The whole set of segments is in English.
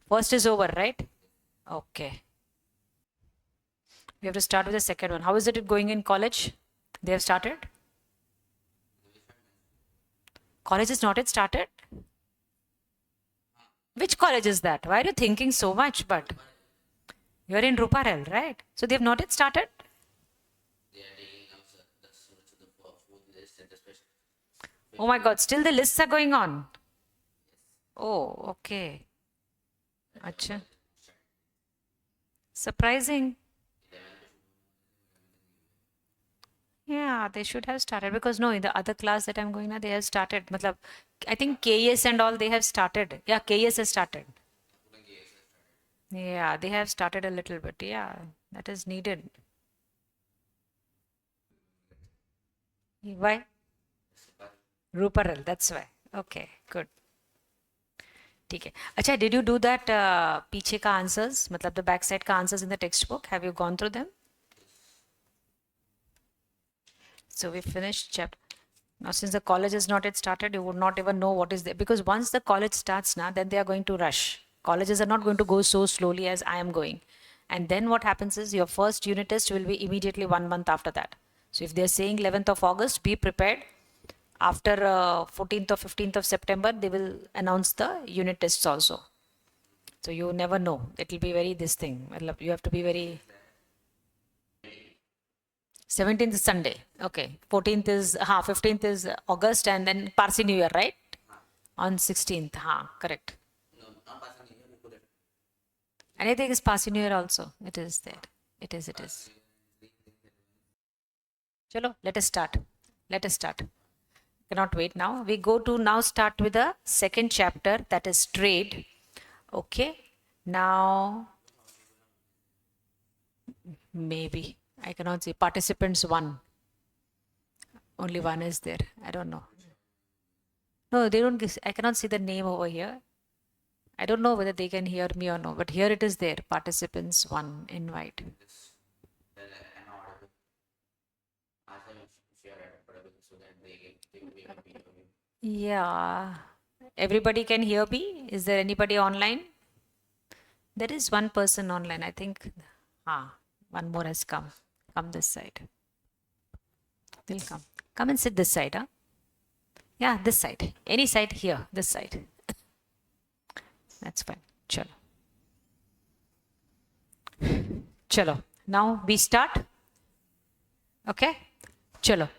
First is over, right? Okay. We have to start with the second one. How is it going in college? They have started? College is not yet started? Which college is that? Why are you thinking so much? But you're in Ruparel, right? So they have not yet started? Oh my God, still the lists are going on. Oh, okay. Acha. Surprising. Yeah, they should have started because no, in the other class that I'm going now, they have started. Matlab, I think KS and all they have started. Yeah, KS has started. Yeah, they have started a little bit. Yeah, that is needed. Why? Ruparel, that's why. Okay, good. ठीक है. अच्छा, did you do that पीछे का answers? मतलब the back side का answers in the textbook? Have you gone through them? So we finished chapter. Now, since the college is not yet started, you would not even know what is there. Because once the college starts now, then they are going to rush. Colleges are not going to go so slowly as I am going. And then what happens is your first unit test will be immediately 1 month after that. So if they're saying 11th of August, be prepared. After 14th or 15th of September, they will announce the unit tests also. So you never know. It will be very this thing. You have to be very. 17th is Sunday. Okay. 14th is, 15th is August and then Parsi New Year, right? On 16th. Correct. Anything is Parsi New Year also. It is there. It is. Chalo, let us start. Cannot wait now. We go to now start with the second chapter, that is trade. Okay. Now, maybe. I cannot see. Participants 1. Only 1 is there. I don't know. No, they don't. I cannot see the name over here. I don't know whether they can hear me or no, but here it is there. Participants 1, invite. Yeah. Everybody can hear me? Is there anybody online? There is one person online. I think. One more has come. Come this side. They'll come. Come and sit this side, huh? Yeah, this side. Any side here, this side. That's fine. Chalo. Chalo. Now we start. Okay? Chalo.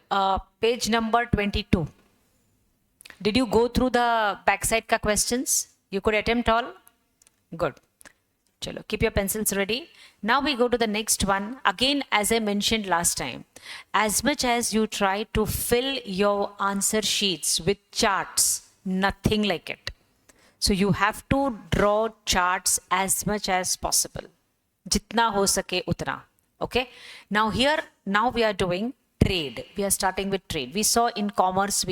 Page number 22. Did you go through the backside ka questions? You could attempt all? Good. Chalo. Keep your pencils ready. Now we go to the next one. Again, as I mentioned last time, as much as you try to fill your answer sheets with charts, nothing like it. So you have to draw charts as much as possible. Jitna ho sake utna. Okay. Now here, now we are doing trade. We are starting with trade. We saw in commerce,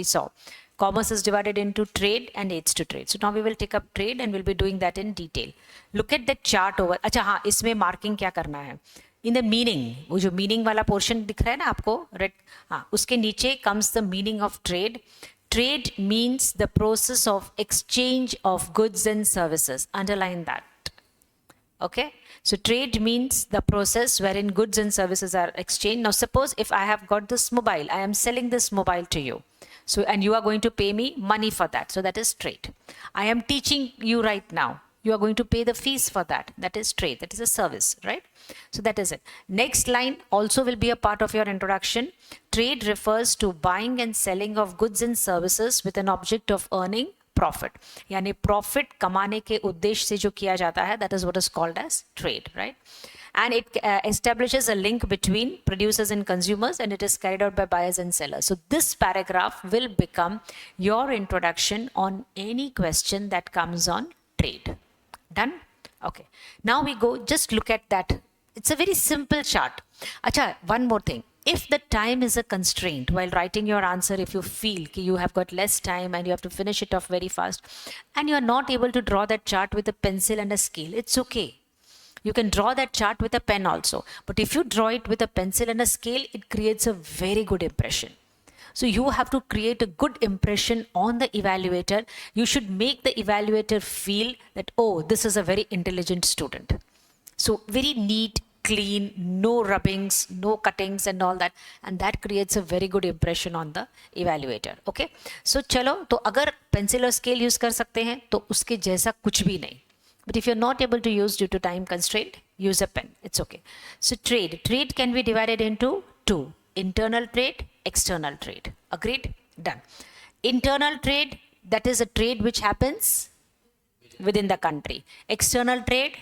commerce is divided into trade and aids to trade. So now we will take up trade and we'll be doing that in detail. Look at the chart over. अच्छा हाँ, इसमें marking क्या करना है? In the meaning, वो जो meaning वाला portion दिख रहा है ना आपको, red, हाँ, उसके नीचे comes the meaning of trade. Trade means the process of exchange of goods and services. Underline that. Okay. So trade means the process wherein goods and services are exchanged. Now suppose if I have got this mobile, I am selling this mobile to you. So, and you are going to pay me money for that. So that is trade. I am teaching you right now. You are going to pay the fees for that. That is trade. That is a service, right? So that is it. Next line also will be a part of your introduction. Trade refers to buying and selling of goods and services with an object of earning profit. यानी profit कमाने के उद्देश्य से जो किया जाता है, that is what is called as trade, right? And it establishes a link between producers and consumers, and it is carried out by buyers and sellers. So this paragraph will become your introduction on any question that comes on trade. Done? Okay. Now we go, just look at that. It's a very simple chart. Acha, one more thing. If the time is a constraint while writing your answer, if you feel you have got less time and you have to finish it off very fast, and you are not able to draw that chart with a pencil and a scale, it's okay. You can draw that chart with a pen also. But if you draw it with a pencil and a scale, it creates a very good impression. So you have to create a good impression on the evaluator. You should make the evaluator feel that, oh, this is a very intelligent student. So very neat, clean, no rubbings, no cuttings and all that, and that creates a very good impression on the evaluator. Okay, so चलो, तो अगर pencil और scale use कर सकते हैं तो उसके जैसा कुछ भी नहीं. But if you're not able to use due to time constraint, use a pen. It's okay. So trade can be divided into two: internal trade, external trade. Agreed? Done. Internal trade, that is a trade which happens within the country. External trade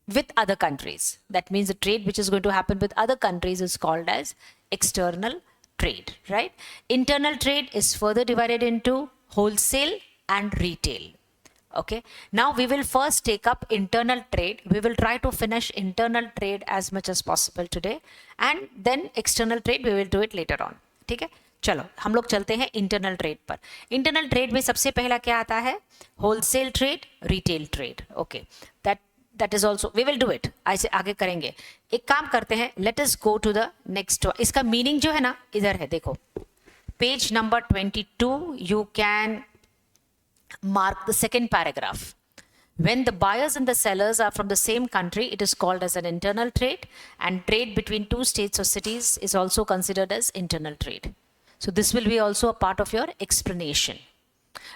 with other countries. That means the trade which is going to happen with other countries is called as external trade, right? Internal trade is further divided into wholesale and retail. Okay, now we will first take up internal trade. We will try to finish internal trade as much as possible today, and then external trade we will do it later on. ठीक है, चलो हम लोग चलते हैं internal trade पर. Internal trade में सबसे पहला क्या आता है? Wholesale trade, retail trade. Okay, that is also we will do it. ऐसे आगे करेंगे. एक काम करते हैं, let us go to the next one. इसका मीनिंग जो है ना, इधर है, देखो page number 22. You can mark the second paragraph. When the buyers and the sellers are from the same country, it is called as an internal trade, and trade between two states or cities is also considered as internal trade. So this will be also a part of your explanation.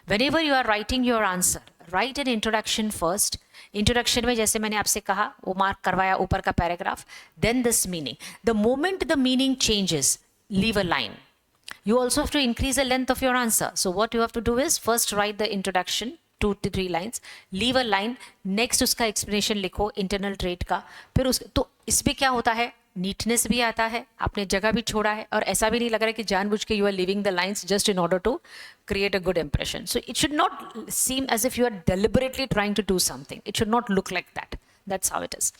Whenever you are writing your answer, write an introduction first. Introduction में जैसे मैंने आपसे कहा, वो mark करवाया ऊपर का paragraph. Then this meaning. The moment the meaning changes, leave a line. You also have to increase the length of your answer. So what you have to do is first write the introduction, 2 to 3 lines, leave a line, next उसका explanation लिखो internal trade का. फिर उस तो इसमें क्या होता है, नीटनेस भी आता है, आपने जगह भी छोड़ा है, और ऐसा भी नहीं लग रहा है कि जानबूझ के you are leaving the lines just in order to create a good impression. So it should not seem as if you are deliberately trying to do something. It should not look like that. That's how it is.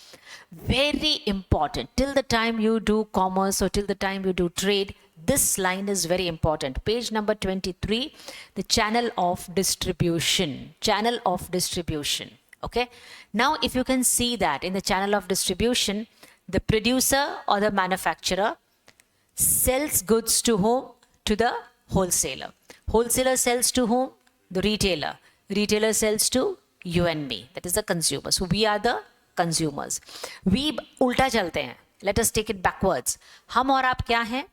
Very important. Till the time you do commerce or till the time you do trade, this line is very important. Page number 23, the channel of distribution. Channel of distribution. Okay. Now, if you can see that in the channel of distribution, the producer or the manufacturer sells goods to whom? To the wholesaler. Wholesaler sells to whom? The retailer. Retailer sells to you and me. That is the consumer. So we are the consumers. We उल्टा चलते हैं. Let us take it backwards. हम और आप क्या हैं?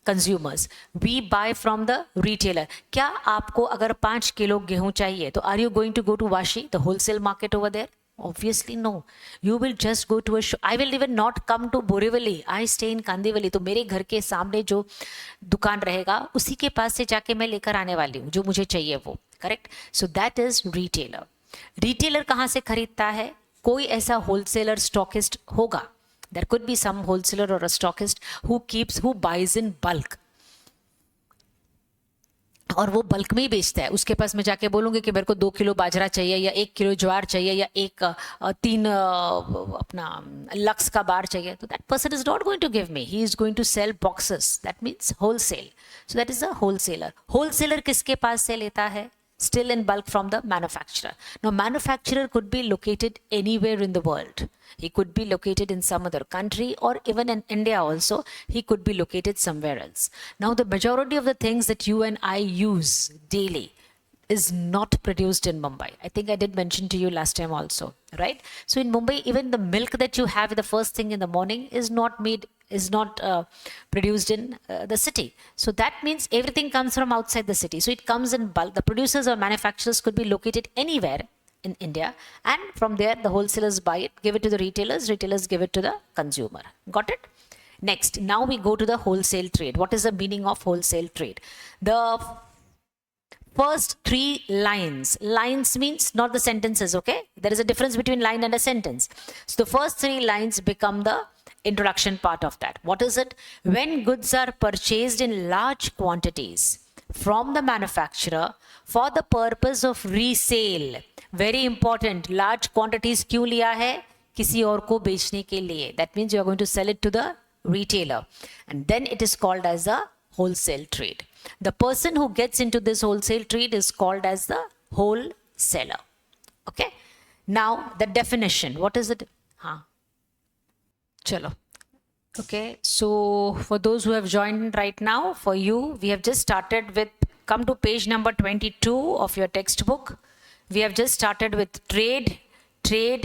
Consumers. We buy from the retailer. क्या आपको अगर 5 किलो गेहूं चाहिए तो are you going to go to Vashi, the wholesale market over there? Obviously no. You will just go to a shop. I will even not come to Borivali. I stay in Kandivali. तो मेरे घर के सामने जो दुकान रहेगा उसी के पास से जाके मैं लेकर आने वाली हूँ जो मुझे चाहिए वो. Correct? So that is retailer. Retailer कहाँ से खरीदता है? कोई ऐसा wholesaler stockist होगा. There could be some wholesaler or a stockist who buys in bulk. और वो बल्क में ही बेचता है. उसके पास मैं जाके बोलूँगी कि मेरे को 2 किलो बाजरा चाहिए या 1 किलो ज्वार चाहिए या 3 अपना लक्स का बार चाहिए. तो that person is not going to give me. He is going to sell boxes. That means wholesale. So that is a wholesaler. Wholesaler किसके पास से लेता है? Still in bulk from the manufacturer. Now manufacturer could be located anywhere in the world. He could be located in some other country or even in India also. He could be located somewhere else. Now the majority of the things that you and I use daily is not produced in Mumbai. I think I did mention to you last time also, right? So in Mumbai, even the milk that you have the first thing in the morning is not produced in the city. So that means everything comes from outside the city. So it comes in bulk. The producers or manufacturers could be located anywhere in India, and from there the wholesalers buy it, give it to the retailers give it to the consumer. Got it? Next, now we go to the wholesale trade. What is the meaning of wholesale trade? The first 3 lines means not the sentences, okay? There is a difference between line and a sentence. So the first 3 lines become the introduction part of that. What is it? When goods are purchased in large quantities from the manufacturer for the purpose of resale. Very important. Large quantities क्यों लिया है? किसी और को बेचने के लिए. That means you are going to sell it to the retailer, and then it is called as a wholesale trade. The person who gets into this wholesale trade is called as the wholesaler. Okay. Now the definition. What is it? हाँ. चलो. Okay, so for those who have joined right now, for you, we have just started with, come to page number 22 of your textbook. We have just started with trade,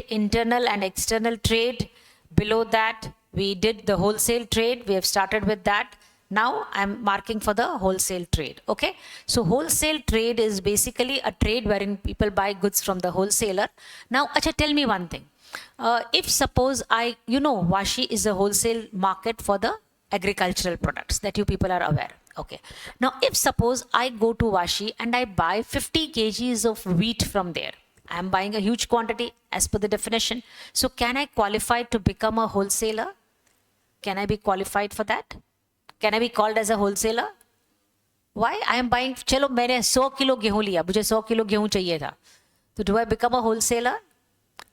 internal and external trade. Below that, we did the wholesale trade. We have started with that. Now I'm marking for the wholesale trade. Okay, so wholesale trade is basically a trade wherein people buy goods from the wholesaler. Now, acha, tell me one thing. If suppose Vashi is a wholesale market for the agricultural products that you people are aware. Okay. Now, if suppose I go to Vashi and I buy 50 kgs of wheat from there, I am buying a huge quantity as per the definition. So, can I qualify to become a wholesaler? Can I be qualified for that? Can I be called as a wholesaler? Why? I am buying, चलो मैंने 100 kilo गेहूं लिया, मुझे 100 kilo गेहूं चाहिए था. So, do I become a wholesaler?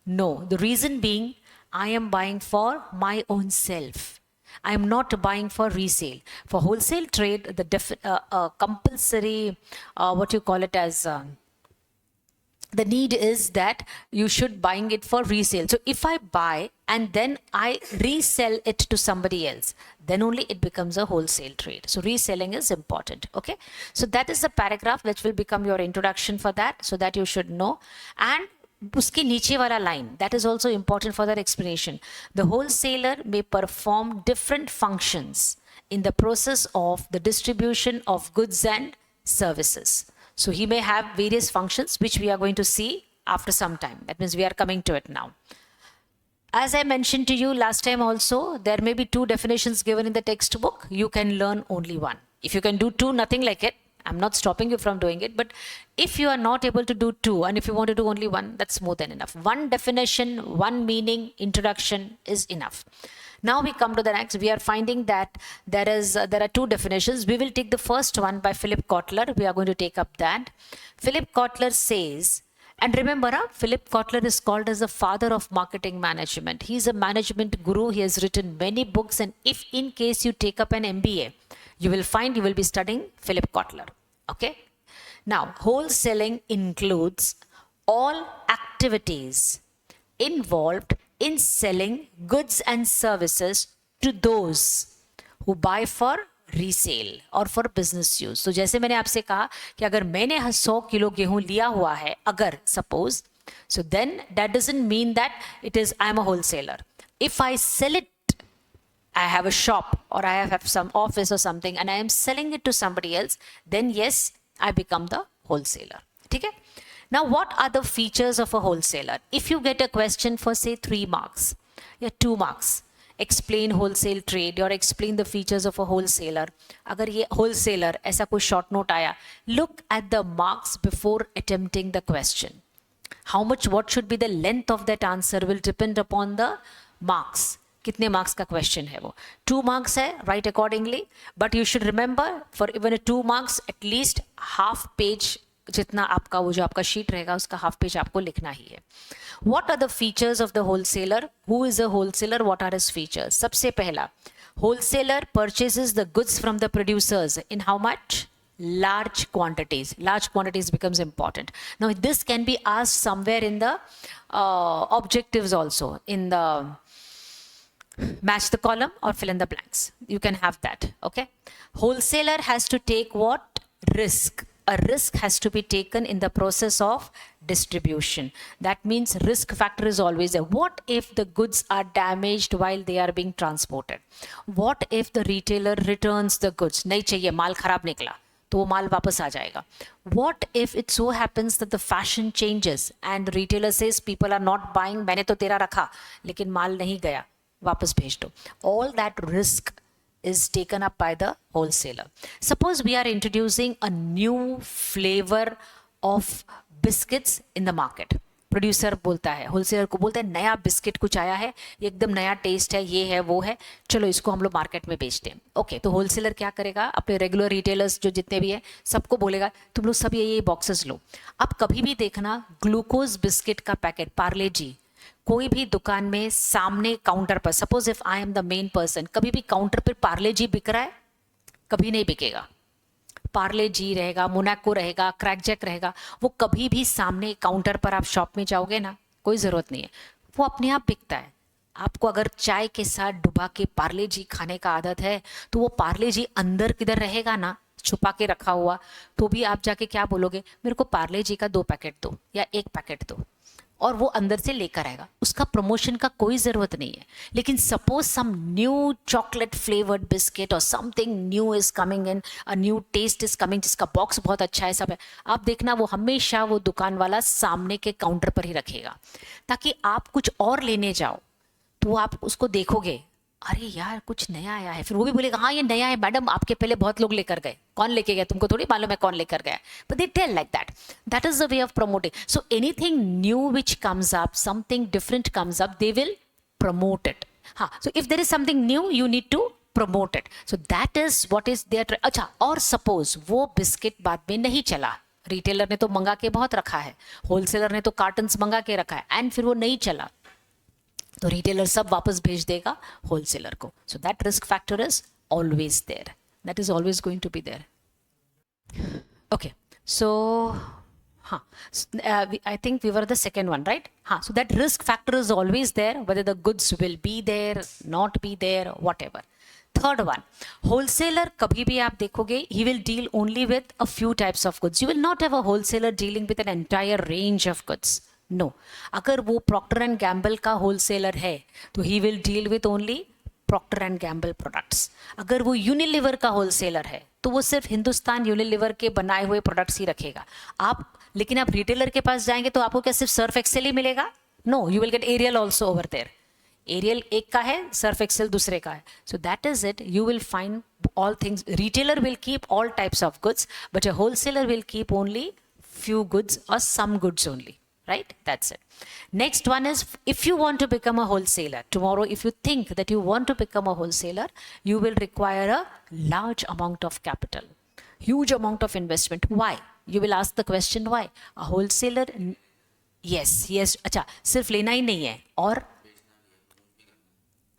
No, the reason being, I am buying for my own self. I am not buying for resale. For wholesale trade, the compulsory, what you call it as, the need is that you should buying it for resale. So if I buy and then I resell it to somebody else, then only it becomes a wholesale trade. So reselling is important. Okay. So that is the paragraph which will become your introduction for that, so that you should know. And उसके नीचे वाला line, that is also important for that explanation. The wholesaler may perform different functions in the process of the distribution of goods and services. So he may have various functions which we are going to see after some time. That means we are coming to it now. As I mentioned to you last time also, there may be two definitions given in the textbook. You can learn only one. If you can do two, nothing like it. I'm not stopping you from doing it, but if you are not able to do two and if you want to do only one, that's more than enough. One definition, one meaning, introduction is enough. Now we come to the next. We are finding that there are two definitions. We will take the first one by Philip Kotler. We are going to take up that. Philip Kotler says, and remember, Philip Kotler is called as the father of marketing management. He is a management guru. He has written many books, and if in case you take up an MBA, you will find you will be studying Philip Kotler. Okay. Now, wholesaling includes all activities involved in selling goods and services to those who buy for resale और for business use. तो जैसे मैंने आपसे कहा कि अगर मैंने 100 kilo गेहूं लिया हुआ है, अगर suppose, so then that doesn't mean that it is I am a wholesaler. If I sell it, I have a shop or I have some office or something and I am selling it to somebody else, then yes, I become the wholesaler. ठीक है? Now, what are the features of a wholesaler? If you get a question for say 3 marks, या 2 marks, explain wholesale trade or explain the features of a wholesaler. अगर ये wholesaler ऐसा कोई short note आया, look at the marks before attempting the question. How much, what should be the length of that answer will depend upon the marks. कितने marks का question है वो. 2 marks है, write accordingly. But you should remember, for even a 2 marks, at least half page जितना आपका वो जो आपका शीट रहेगा उसका हाफ पेज आपको लिखना ही है. What are the features of the wholesaler? Who is a wholesaler? What are his features? सबसे पहला, wholesaler purchases the goods from the producers in how much? Large quantities. Large quantities becomes important. Now this can be asked somewhere in the objectives also, in the match the column or fill in the blanks. You can have that. Okay. Wholesaler has to take what? Risk. A risk has to be taken in the process of distribution. That means risk factor is always there. What if the goods are damaged while they are being transported? What if the retailer returns the goods? नहीं चाहिए, माल खराब निकला, तो वो माल वापस आ जाएगा. What if it so happens that the fashion changes and the retailer says people are not buying, मैंने तो तेरा रखा लेकिन माल नहीं गया, वापस भेज दो. All that risk is taken up by the wholesaler. Suppose we are introducing a new flavor of biscuits in the market. Producer बोलता है, होलसेलर को बोलता है नया बिस्किट कुछ आया है, ये एकदम नया टेस्ट है, ये है वो है, चलो इसको हम लोग मार्केट में बेचते हैं. ओके, तो होलसेलर क्या करेगा, अपने रेगुलर रिटेलर्स जो जितने भी हैं सबको बोलेगा तुम लोग सब ये बॉक्सेस लो. अब कभी भी देखना ग्लूकोज बिस्किट का पैकेट पार्ले जी कोई भी दुकान में सामने काउंटर पर, suppose if I am the main person, कभी भी काउंटर पर पार्ले जी बिक रहा है? कभी नहीं बिकेगा. पार्ले जी रहेगा, मोनाको रहेगा, क्रैकजैक रहेगा, वो कभी भी सामने काउंटर पर आप शॉप में जाओगे ना, कोई ज़रूरत नहीं है, वो अपने आप बिकता है. आपको अगर चाय के साथ डुबा के पार्ले जी खाने का आदत है तो वो पार्ले जी अंदर किधर रहेगा ना, छुपा के रखा हुआ, तो भी आप जाके क्या बोलोगे, मेरे को पार्ले जी का 2 पैकेट दो या 1 पैकेट दो, और वो अंदर से लेकर आएगा। उसका प्रमोशन का कोई ज़रूरत नहीं है। लेकिन suppose some new chocolate flavoured biscuit और something new is coming in, a new taste is coming, जिसका बॉक्स बहुत अच्छा है, सब है, आप देखना वो हमेशा वो दुकान वाला सामने के काउंटर पर ही रखेगा, ताकि आप कुछ और लेने जाओ तो आप उसको देखोगे, अरे यार कुछ नया आया है, फिर वो भी बोलेगा हाँ ये नया है मैडम, आपके पहले बहुत लोग लेकर गए, कौन लेके गया तुमको थोड़ी मालूम है कौन लेकर गया, but they tell like that, that is the way of promoting. So anything new which comes up, something different comes up, they will promote it. हाँ, so if there is something new you need to promote it, so that is what is there. अच्छा, और suppose वो biscuit बाद में नहीं चला, retailer ने तो मंगा के बहुत रखा है, होलसेलर ने तो कार्टन्स मंगा के रखा है, एंड फिर वो नहीं चला, तो रिटेलर सब वापस भेज देगा होलसेलर को। So that risk factor is always there, that is always going to be there. Okay, so हाँ, I think we were the second one, right? हाँ, so that risk factor is always there, whether the goods will be there, not be there, whatever. Third one, wholesaler कभी भी आप देखोगे, he will deal only with a few types of goods. You will not have a wholesaler dealing with an entire range of goods. No. अगर वो Procter and Gamble का wholesaler है तो he will deal with only Procter and Gamble products. अगर वो Unilever का wholesaler है तो वो सिर्फ हिंदुस्तान यूनिलीवर के बनाए हुए प्रोडक्ट्स ही रखेगा। आप लेकिन आप रिटेलर के पास जाएंगे तो आपको क्या सिर्फ सर्फ एक्सेल ही मिलेगा? No, you will get Ariel also over there. Ariel एक का है, सर्फ एक्सेल दूसरे का है। So that is it, you will find all things. Retailer will keep all types of goods, but a wholesaler will keep only few goods or some goods only, right? That's it. Next one is, if you want to become a wholesaler tomorrow, if you think that you want to become a wholesaler, you will require a large amount of capital, huge amount of investment. Why? You will ask the question why. A wholesaler, yes, अच्छा सिर्फ लेना ही नहीं है और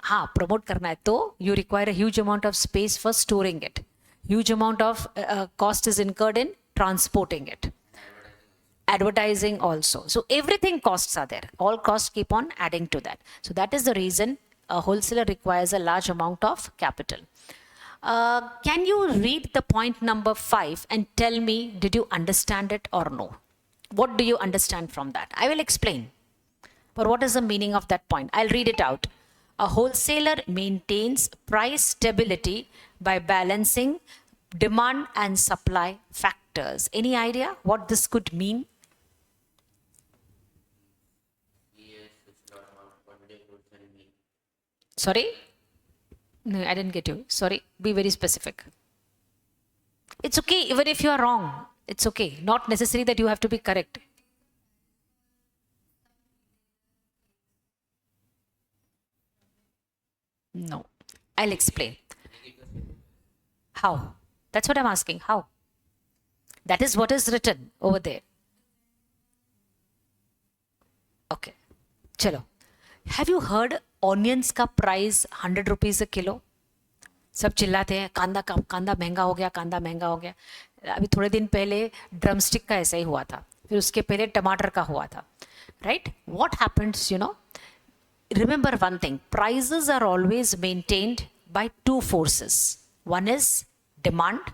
हाँ promote करना है, तो you require a huge amount of space for storing it, huge amount of cost is incurred in transporting it, advertising also, so everything costs are there, all costs keep on adding to that. So that is the reason a wholesaler requires a large amount of capital. Can you read the point number 5 and tell me, did you understand it or no? What do you understand from that? I will explain, but what is the meaning of that point? I'll read it out. A wholesaler maintains price stability by balancing demand and supply factors. Any idea what this could mean? Sorry? No, I didn't get you. Sorry, be very specific. It's okay, even if you are wrong. It's okay. Not necessary that you have to be correct. No, I'll explain. How? That's what I'm asking. How? That is what is written over there. Okay. Chalo. Have you heard onions का price 100 rupees a kilo? सब चिल्लाते हैं कांदा महंगा हो गया, कांदा महंगा हो गया। अभी थोड़े दिन पहले ड्रमस्टिक का ऐसा ही हुआ था, फिर उसके पहले टमाटर का हुआ था, right? What happens, you know, remember one thing, prices are always maintained by two forces. One is demand,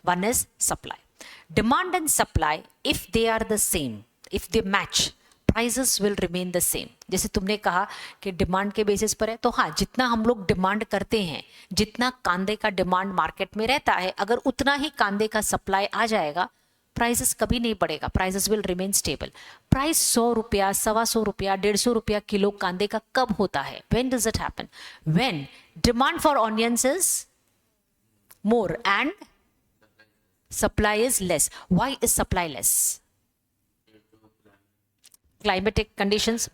one is supply. Demand and supply, if they are the same, if they match, prices will remain the same. जैसे तुमने कहा कि demand के basis पर है, तो हाँ, जितना हम लोग डिमांड करते हैं, जितना कांदे का डिमांड मार्केट में रहता है, अगर उतना ही कांदे का सप्लाई आ जाएगा, प्राइसेस कभी नहीं बढ़ेगा, prices will remain stable. Price 100 रुपया, 125 रुपया, 150 रुपया किलो कांदे का कब होता है? When does it happen? When demand for onions is more and supply is less. Why is supply less? Climatic conditions,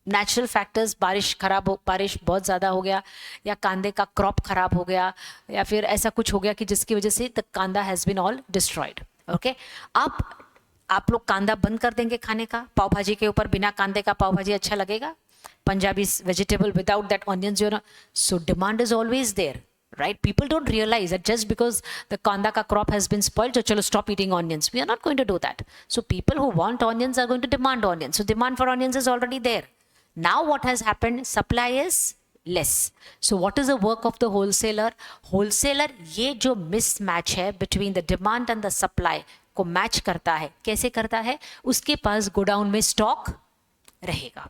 natural factors, बारिश बहुत ज़्यादा हो गया, या कांदे का क्रॉप खराब हो गया, या फिर ऐसा कुछ हो गया कि जिसकी वजह से the kanda has been all destroyed. Okay, अब आप लोग कांदा बंद कर देंगे खाने का, पाव भाजी के ऊपर बिना कांदे का पाव भाजी अच्छा लगेगा? Punjabi vegetable without that onions, you know. So demand is always there, right? People don't realize that just because the kanda ka crop has been spoiled, so chalo stop eating onions. We are not going to do that. So people who want onions are going to demand onions. So demand for onions is already there. Now what has happened? Supply is less. So what is the work of the wholesaler? Wholesaler ये जो mismatch है between the demand and the supply को match करता है. कैसे करता है? उसके पास गोडाउन में stock रहेगा.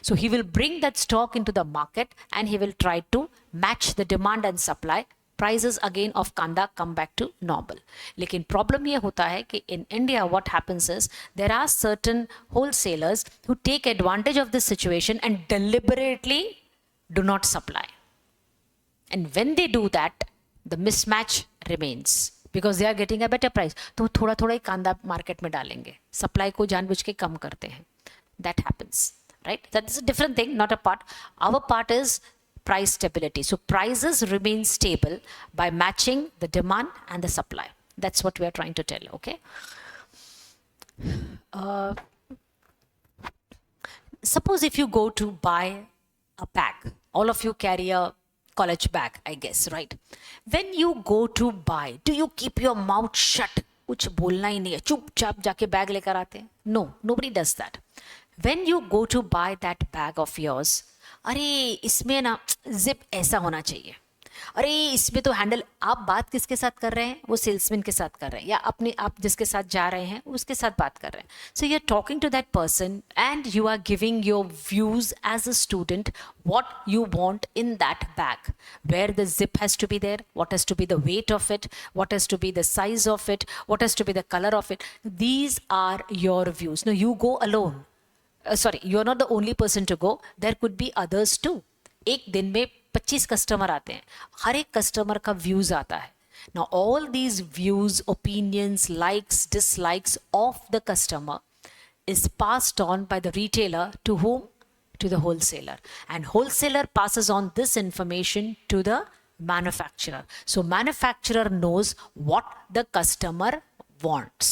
So he will bring that stock into the market and he will try to match the demand and supply. Prices again of kanda come back to normal. लेकिन problem ये होता है कि in India what happens is there are certain wholesalers who take advantage of this situation and deliberately do not supply. And when they do that, the mismatch remains because they are getting a better price. तो थोड़ा थोड़ा ही कांदा market में डालेंगे. Supply को जानबूझ के कम करते हैं. That happens. Right? That is a different thing, not a part. Our part is price stability. So prices remain stable by matching the demand and the supply. That's what we are trying to tell, okay? Suppose if you go to buy a bag, all of you carry a college bag, I guess, right? When you go to buy, do you keep your mouth shut? कुछ बोलना ही नहीं है, चुपचाप जाके bag लेकर आते हैं? No, nobody does that. When you go to buy that bag of yours, अरे इसमें ना जिप ऐसा होना चाहिए, अरे इसमें तो हैंडल. आप बात किसके साथ कर रहे हैं? वो सेल्समैन के साथ कर रहे हैं या अपने आप जिसके साथ जा रहे हैं उसके साथ बात कर रहे हैं. So you are talking to that person and you are giving your views as a student what you want in that bag, where the zip has to be there, what has to be the weight of it, what has to be the size of it, what has to be the color of it. These are your views. Now you go alone. Sorry, you are not the only person to go. There could be others too. एक दिन में 25 customer आते हैं, हर एक customer का views आता है. Now all these views, opinions, likes, dislikes of the customer is passed on by the retailer to whom? To the wholesaler, and wholesaler passes on this information to the manufacturer. So manufacturer knows what the customer wants.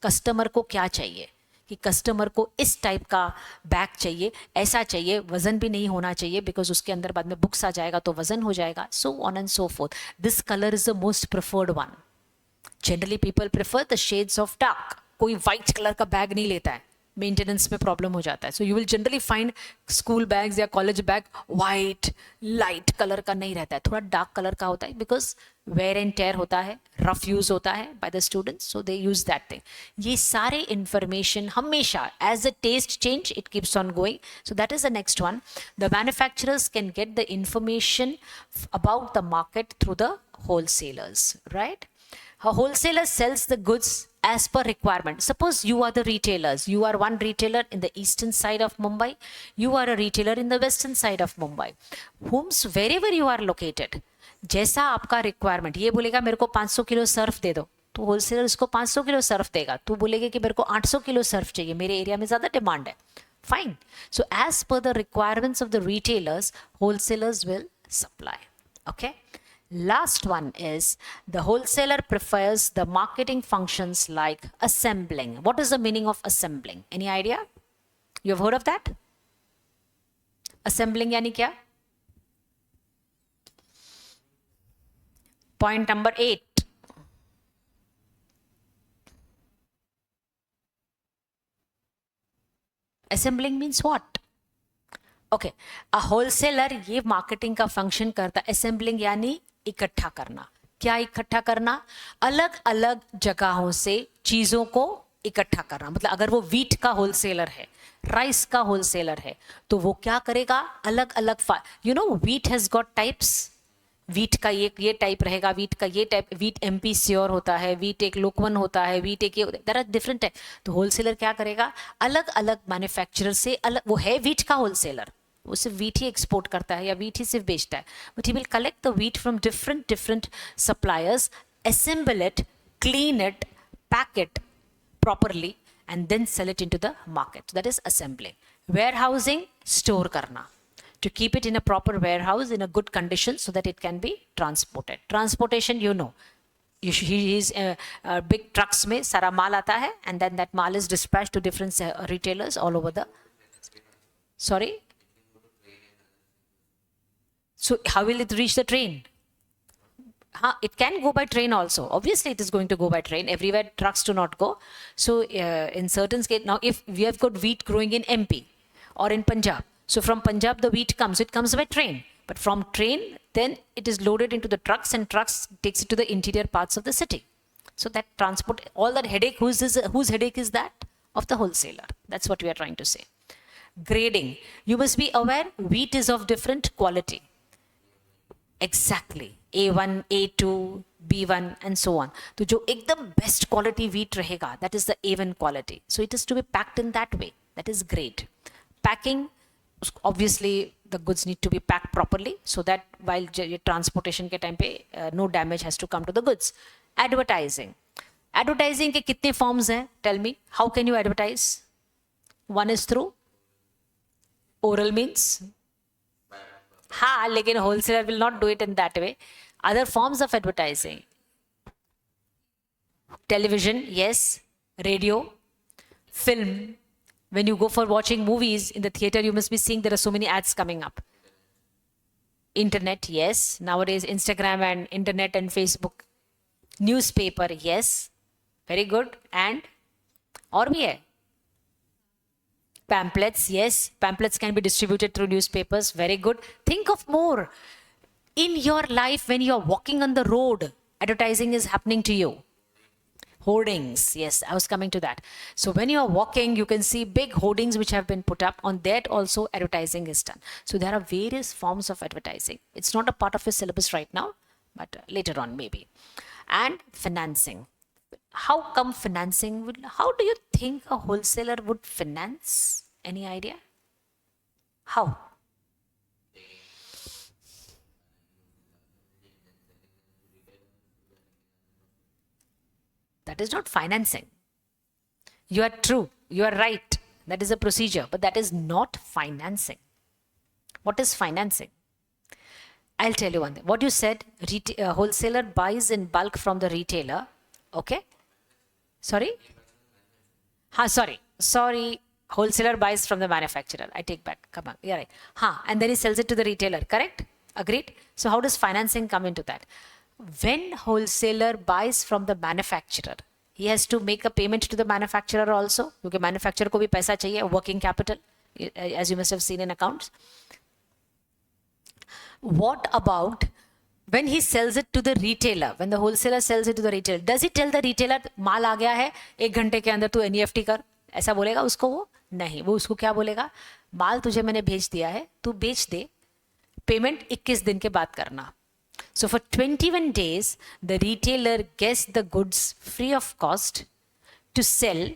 Customer को क्या चाहिए कि customer को इस type का bag चाहिए, ऐसा चाहिए, वजन भी नहीं होना चाहिए बिकॉज उसके अंदर बाद में बुक्स आ जाएगा तो वजन हो जाएगा. So on and so forth. This colour is the most preferred one. Generally people prefer the shades of dark. कोई वाइट कलर का बैग नहीं लेता है, मेंटेनेंस में प्रॉब्लम हो जाता है. So you will generally find school bags या college bag white light colour का नहीं रहता है, थोड़ा डार्क कलर का होता है बिकॉज वेयर एंड टेयर होता है, रफ यूज होता है by the students, so they use that thing. ये सारे इंफॉर्मेशन हमेशा as a test change it keeps on going. So that is the next one. The manufacturers can get the information about the market through the wholesalers, right? A wholesaler sells the goods as per requirement. Suppose you are the retailers. You are one retailer in the eastern side of Mumbai. You are a retailer in the western side of Mumbai. Wherever you are located, जैसा आपका requirement, ये बोलेगा मेरे को 500 kilo Surf दे दो, तो wholesaler इसको 500 kilo Surf देगा. तो बोलेगा कि मेरे को 800 किलो सर्फ चाहिए, मेरे एरिया में ज़्यादा डिमांड है. Fine. So as per the requirements of the retailers, wholesalers will supply. Okay. Last one is the wholesaler prefers the marketing functions like assembling. What is the meaning of assembling? Any idea? You have heard of that? Assembling यानी क्या? Point number 8. Assembling means what? Okay, a wholesaler ये marketing का function करता है. Assembling यानी इकट्ठा करना. क्या इकट्ठा करना? अलग अलग जगहों से चीजों को इकट्ठा करना. मतलब अगर वो वीट का होलसेलर है, राइस का होलसेलर है, तो वो क्या करेगा? अलग अलग you know wheat has got types. Wheat का ये टाइप रहेगा, वीट का ये टाइप, वीट एमपी श्योर होता है, वीट एक लोकवन होता है, वीट एक ये, देयर आर डिफरेंट टाइप. तो होलसेलर क्या करेगा? अलग अलग मैन्युफैक्चरर से अलग, वो है वीट का होलसेलर, वो सिर्फ वीट ही एक्सपोर्ट करता है या वीट ही सिर्फ बेचता है, but he will collect the wheat from different suppliers, assemble it, clean it, pack it properly and then sell it into the market. That is assembling. Warehousing, store karna, to keep it in a proper warehouse in a good condition so that it can be transported. Transportation, you know, is big trucks में सारा माल आता है and then that mall is dispatched to different retailers all over the. Sorry. So how will it reach the train? It can go by train also. Obviously, it is going to go by train. Everywhere trucks do not go. So in certain states, now if we have got wheat growing in MP or in Punjab, So from Punjab, the wheat comes. It comes by train. But from train, then it is loaded into the trucks, and trucks takes it to the interior parts of the city. So that transport, all that headache, whose headache is that? Of the wholesaler. That's what we are trying to say. Grading. You must be aware, wheat is of different quality. Exactly. A1, A2, B1 and so on. तो जो एकदम best quality wheat रहेगा, that is the A1 quality. So it is to be packed in that way. That is great. Packing, obviously the goods need to be packed properly so that while transportation के time पे no damage has to come to the goods. Advertising. Advertising के कितने forms हैं? Tell me, how can you advertise? One is through oral means. हाँ, लेकिन wholesaler will not do it in that way. Other forms of advertising. Television, yes. Radio, film. When you go for watching movies in the theater, you must be seeing there are so many ads coming up. Internet, yes. Nowadays, Instagram and internet and Facebook. Newspaper, yes. Very good. And और भी है. Pamphlets, yes. Pamphlets can be distributed through newspapers. Very good. Think of more. In your life, when you are walking on the road, advertising is happening to you. Hoardings, yes, I was coming to that. So when you are walking, you can see big hoardings which have been put up. On that also advertising is done. So there are various forms of advertising. It's not a part of your syllabus right now, but later on maybe. And financing. How come financing? How do you think a wholesaler would finance? Any idea? How? That is not financing. You are true. You are right. That is a procedure, but that is not financing. What is financing? I'll tell you one thing. What you said, wholesaler buys in bulk from the retailer. Okay? Sorry? Sorry. Wholesaler buys from the manufacturer. I take back. Come on. Yeah, right. And then he sells it to the retailer. Correct? Agreed? So how does financing come into that? When wholesaler buys from the manufacturer, he has to make a payment to the manufacturer also. क्योंकि manufacturer को भी पैसा चाहिए, working capital, as you must have seen in accounts. What about when he sells it to the retailer? When the wholesaler sells it to the retailer, does he tell the retailer माल आ गया है, 1 घंटे के अंदर तू NEFT कर? ऐसा बोलेगा उसको वो? नहीं, वो उसको क्या बोलेगा? माल तुझे मैंने भेज दिया है, तू बेच दे, पेमेंट 21 दिन के बाद करना. So for 21 days, the retailer gets the goods free of cost to sell.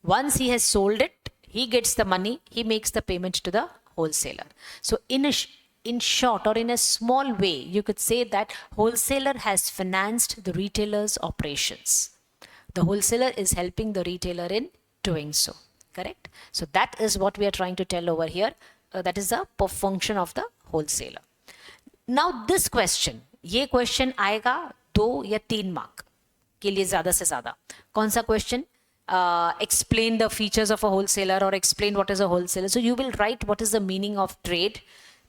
Once he has sold it, he gets the money, he makes the payment to the wholesaler. So in short or in a small way, you could say that wholesaler has financed the retailer's operations. The wholesaler is helping the retailer in doing so. Correct? So that is what we are trying to tell over here. That is the function of the wholesaler. Now this question, ये question आएगा 2 या 3 mark के लिए ज़्यादा से ज़्यादा. कौन सा question? Explain the features of a wholesaler or explain what is a wholesaler. So you will write what is the meaning of trade,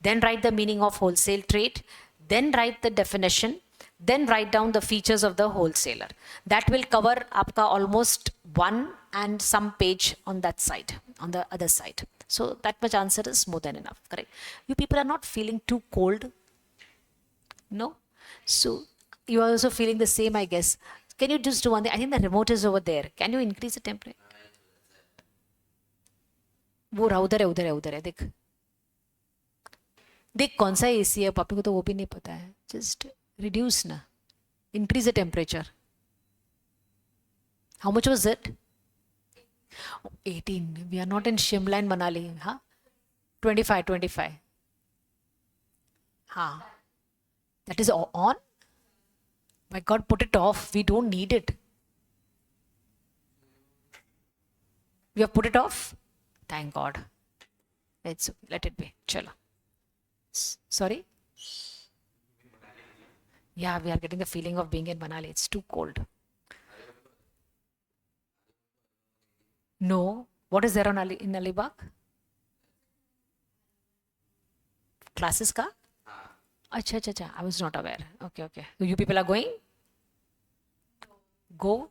then write the meaning of wholesale trade, then write the definition, then write down the features of the wholesaler. That will cover आपका almost 1 and some page on that side, on the other side. So that much answer is more than enough, correct? You people are not feeling too cold? No? So you are also feeling the same, I guess. Can you just do one thing? I think the remote is over there. Can you increase the temperature? वो रहा, उधर है देख कौन सा AC है, पापी को तो वो भी नहीं पता है. Just reduce ना, increase the temperature. How much was it? 18. We are not in Shimla and Manali. 25. That is on? My God, put it off. We don't need it. We have put it off? Thank God. Let it be. Chalo. Sorry? Yeah, we are getting the feeling of being in Manali. It's too cold. No. What is there in Alibag? Classes ka? Acha. I was not aware. Okay. So you people are going? Go.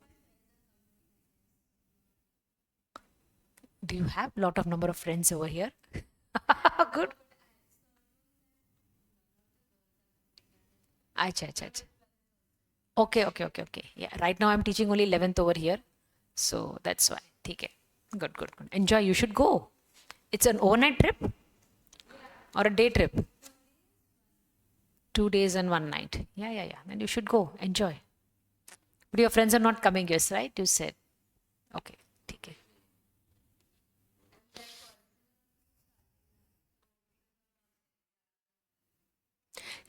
Do you have lot of number of friends over here? good. Acha, acha, acha. Okay, okay, okay, okay. Yeah, right now I'm teaching only 11th over here. So that's why. ठीक है. Good, good, good. Enjoy. You should go. It's an overnight trip or a day trip? 2 days and 1 night. Yeah, yeah, yeah. Then you should go. Enjoy. But your friends are not coming, yes, right? You said. Okay. ठीक है.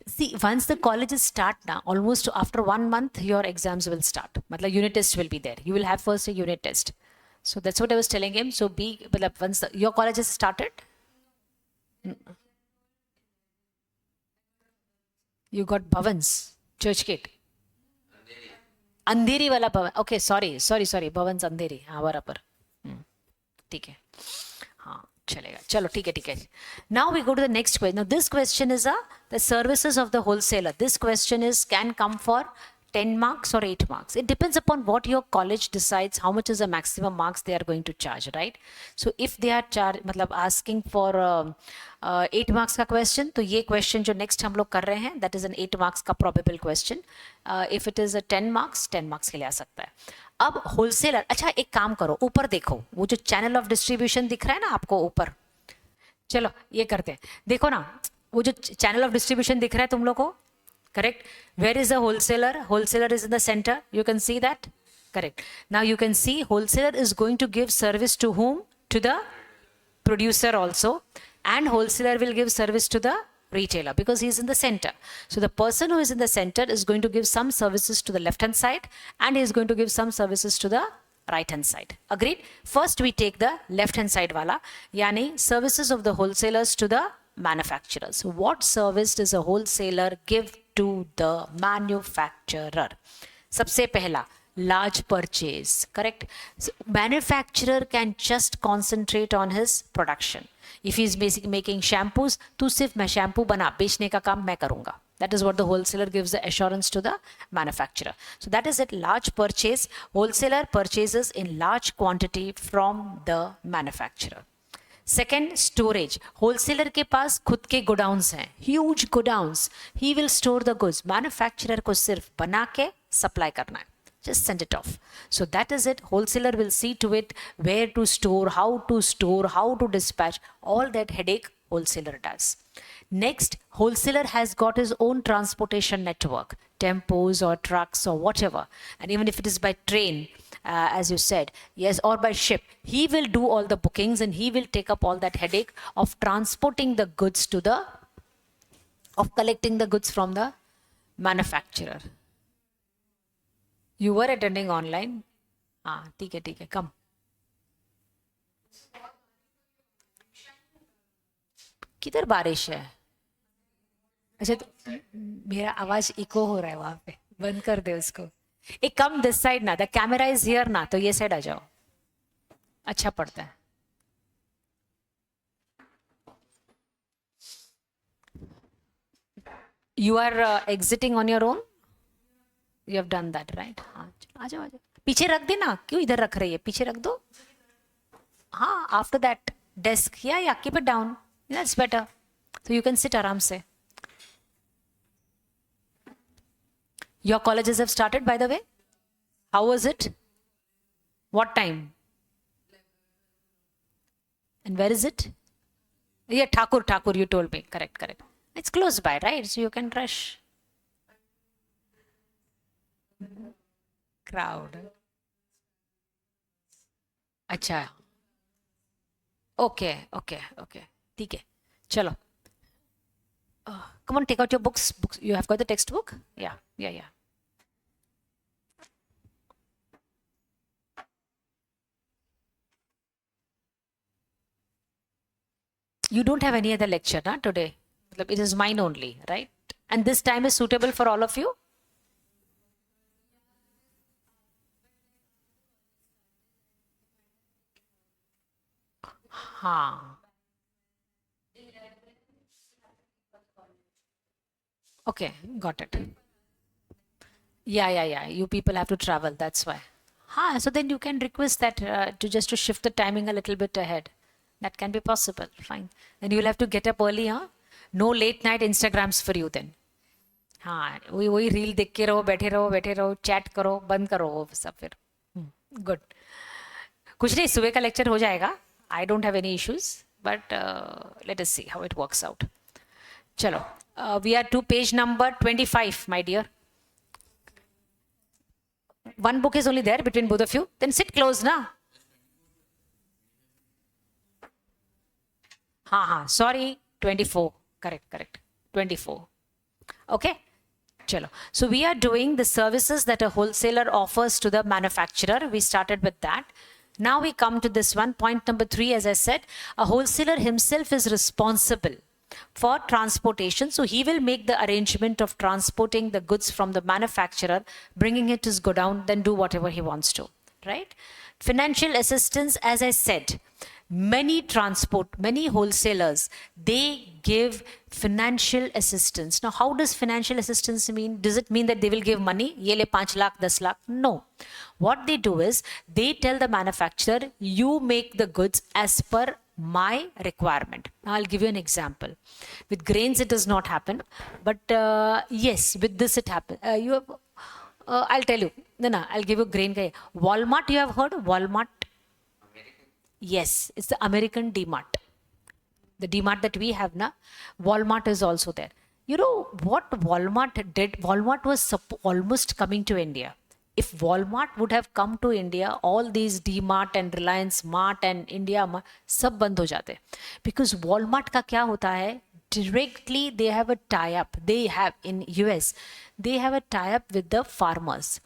See, once the colleges start now, almost after 1 month, your exams will start. Matlab, unit test will be there. You will have first a unit test. So that's what I was telling him. So once your college has started, you got Bhavans, Churchgate. अंधेरी वाला भवन. Okay, sorry. Bhavans अंधेरी. हाँ बराबर. ठीक है. हाँ चलेगा. चलो ठीक है. Now we go to the next question. Now this question is the services of the wholesaler. This question can come for 10 marks or 8 marks. It depends upon what your college decides how much is the maximum marks they are going to charge, right? So if they are asking for 8 marks का question, तो ये question जो next हम लोग कर रहे हैं, that is an 8 marks का probable question. If it is a 10 marks के लिए आ सकता है. अब wholesaler, अच्छा एक काम करो, ऊपर देखो, वो जो channel of distribution दिख रहा है ना आपको ऊपर, चलो ये करते हैं. देखो ना, वो जो channel of distribution दिख रहा है तुम लोग को, correct? Where is the wholesaler? Wholesaler is in the center. You can see that? Correct. Now you can see wholesaler is going to give service to whom? To the producer also. And wholesaler will give service to the retailer because he is in the center. So the person who is in the center is going to give some services to the left hand side and he is going to give some services to the right hand side. Agreed? First we take the left hand side wala, yani services of the wholesalers to the manufacturers. What service does a wholesaler give to the manufacturer? सबसे पहला, large purchase, correct? So manufacturer can just concentrate on his production. If he is basically making shampoos, तू सिर्फ मैं shampoo बना, बेचने का काम मैं करूँगा. That is what the wholesaler gives the assurance to the manufacturer. So that is it, large purchase. Wholesaler purchases in large quantity from the manufacturer. Second, storage. Wholesaler के पास खुद के गोडाउन्स हैं, huge godowns. He will store the goods. Manufacturer को सिर्फ बना के supply करना है. Just send it off. So that is it. Wholesaler will see to it where to store, how to dispatch. All that headache wholesaler does. Next, wholesaler has got his own transportation network, tempos or trucks or whatever. And even if it is by train, as you said, yes, or by ship, he will do all the bookings and he will take up all that headache of transporting the goods of collecting the goods from the manufacturer. You were attending online? हाँ ठीक है, come. किधर बारिश है? अच्छा तो मेरा आवाज इको हो रहा है वहां पे, बंद कर दे उसको. एक कम दिस साइड ना, द कैमरा इज हियर ना, तो ये साइड आ जाओ, अच्छा पड़ता है. You are exiting on your own? You have done that, right? हाँ आ जाओ. पीछे रख देना, क्यों इधर रख रही है, पीछे रख दो. हाँ, after that desk, yeah, keep it down. That's better. So you can sit आराम से. Your colleges have started, by the way? How was it? What time? And where is it? Yeah, Thakur, you told me. Correct. It's close by, right? So you can rush. Crowd. अच्छा. Okay. ठीक है. चलो. Come on, take out your books. You have got the textbook? Yeah. You don't have any other lecture, na, today? It is mine only, right? And this time is suitable for all of you? हाँ. Okay, got it. Yeah. You people have to travel, that's why. So then you can request that to shift the timing a little bit ahead. That can be possible. Fine. Then you will have to get up early, huh? No late night Instagrams for you then. हाँ वही reel देख के रहो, बैठे रहो, chat करो, बंद करो वो सब फिर. गुड. कुछ नहीं, सुबह का लेक्चर हो जाएगा. I don't have any issues, but let us see how it works out. चलो, we are to page number 25, my dear. One book is only there between both of you. Then sit close, na. हाँ, sorry, 24. Correct. 24. Okay. Chalo. So we are doing the services that a wholesaler offers to the manufacturer. We started with that. Now we come to this one, point number 3. As I said, a wholesaler himself is responsible for transportation. So he will make the arrangement of transporting the goods from the manufacturer, bringing it to his godown, then do whatever he wants to, right? Financial assistance, as I said, many wholesalers, they give financial assistance. Now, how does financial assistance mean? Does it mean that they will give money? Ye le 5 lakh, 10 lakh? No. What they do is, they tell the manufacturer, you make the goods as per my requirement. Now, I'll give you an example. With grains, it does not happen. But yes, with this, it happens. I'll tell you. No, I'll give you grain. Walmart, you have heard? Walmart? Yes, it's the American DMart. The DMart that we have now, Walmart is also there. You know what Walmart did? Walmart was almost coming to India. If Walmart would have come to India, all these DMart and Reliance Mart and India Mart, सब बंद हो जाते. Because Walmart का क्या होता है? Directly they have a tie-up. They have in US, they have a tie-up with the farmers.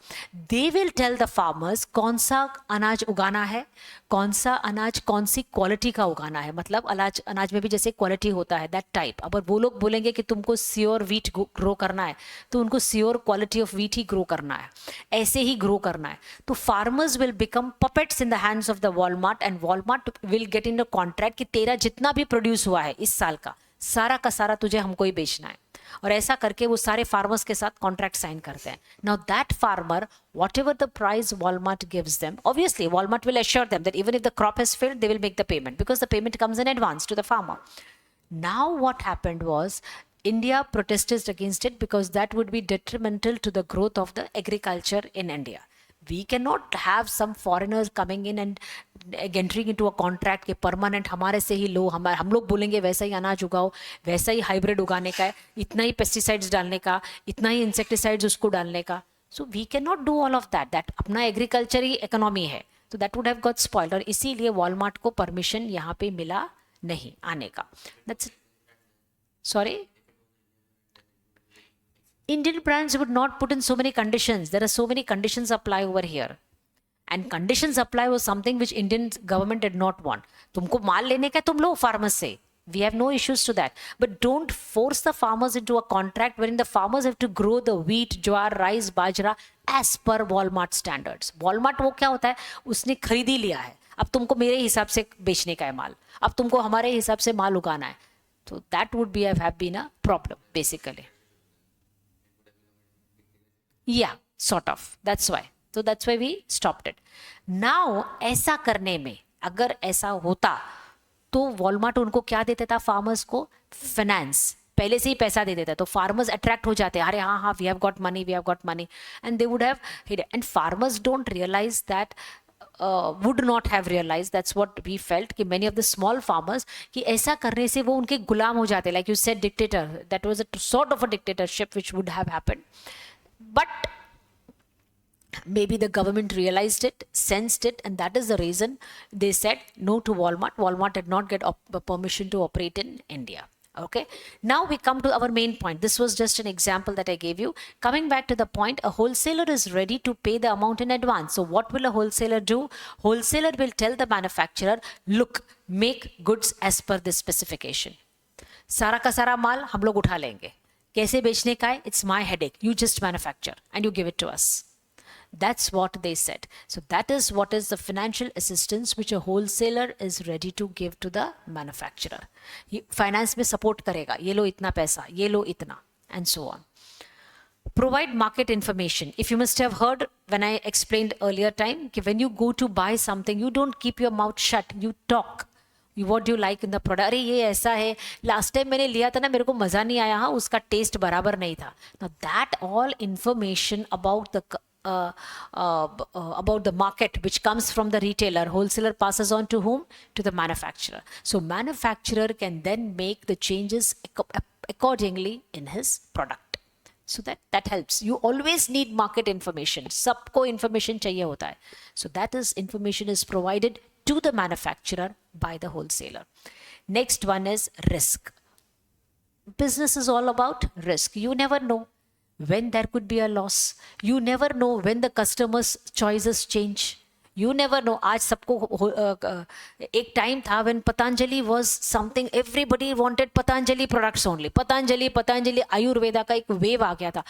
They will tell the farmers कौन सा अनाज उगाना है, कौन सा अनाज कौन सी क्वालिटी का उगाना है. मतलब अनाज में भी जैसे क्वालिटी होता है, दैट टाइप. अगर वो लोग बोलेंगे कि तुमको श्योर व्हीट ग्रो करना है, तो उनको sure quality of wheat he grow करना है, ऐसे ही ग्रो करना है. तो farmers will become puppets in the hands of the Walmart, and Walmart will get in the contract कि तेरा जितना भी प्रोड्यूस हुआ है इस साल का, सारा का सारा तुझे हमको ही बेचना है. और ऐसा करके वो सारे फार्मर्स के साथ कॉन्ट्रैक्ट साइन करते हैं. Now that farmer, whatever the price Walmart gives them, obviously Walmart will assure them that even if the crop has failed, they will make the payment, because the payment comes in advance to the farmer. Now what happened was, India protested against it because that would be detrimental to the growth of the agriculture in India. We cannot have some foreigners coming in and entering into a contract कि permanent हमारे से ही लो, हम लोग बोलेंगे वैसा ही अनाज उगाओ, वैसा ही hybrid उगाने का है, इतना ही पेस्टिसाइड्स डालने का, इतना ही इंसेक्टिसाइड्स उसको डालने का. So we cannot do all of that दैट. दैट अपना एग्रीकल्चर ही इकोनॉमी है, तो that would have got spoiled. और इसीलिए वॉलमार्ट को परमिशन यहाँ पे मिला नहीं आने का. That's sorry. Indian brands would not put in so many conditions. There are so many conditions apply over here. And conditions apply was something which Indian government did not want. तुमको माल लेने का तुम लो farmers से. We have no issues to that. But don't force the farmers into a contract wherein the farmers have to grow the wheat, jowar, rice, bajra as per Walmart standards. Walmart वो क्या होता है? उसने खरीद ही लिया है. अब तुमको मेरे हिसाब से बेचने का है माल. अब तुमको हमारे हिसाब से माल उगाना है. So that would be have been a problem basically. Yeah, sort of. That's why. So that's why we stopped it. Now ऐसा करने में अगर ऐसा होता तो वॉलमार्ट उनको क्या देता था फार्मर्स को? फाइनेंस. पहले से ही पैसा दे देता. तो फार्मर्स अट्रैक्ट हो जाते हैं, अरे हाँ we have got money, and they would have hit. And farmers don't realise that, would not have realized, that's what we felt, कि many of the small farmers, कि ऐसा करने से वो उनके गुलाम हो जाते. Like you said, dictator. That was a sort of a dictatorship which would have happened. But maybe the government realized it, sensed it, and that is the reason they said no to Walmart. Walmart did not get permission to operate in India. Okay. Now we come to our main point. This was just an example that I gave you. Coming back to the point, a wholesaler is ready to pay the amount in advance. So what will a wholesaler do? Wholesaler will tell the manufacturer, look, make goods as per this specification. सारा का सारा माल हम लोग उठा लेंगे. कैसे बेचने का है? It's my headache. You just manufacture and you give it to us. That's what they said. So that is what is the financial assistance which a wholesaler is ready to give to the manufacturer. Finance में support करेगा. ये लो इतना पैसा, ये लो इतना, and so on. Provide market information. If you must have heard when I explained earlier time, कि when you go to buy something, you don't keep your mouth shut. You talk. what do you like in the product? अरे ये ऐसा है, last time मैंने लिया था ना, मेरे को मज़ा नहीं आया, हाँ उसका टेस्ट बराबर नहीं था. Now that all information about the market which comes from the retailer, wholesaler passes on to whom? To the manufacturer. So manufacturer can then make the changes accordingly in his product. So that helps. You always need market information. सबको information चाहिए होता है. So that is information is provided to the manufacturer by the wholesaler. Next one is risk. Business is all about risk. You never know when there could be a loss. You never know when the customer's choices change. You never know. आज सबको एक time था when Patanjali was something, everybody wanted Patanjali products only. Patanjali Ayurveda का एक wave आ गया था.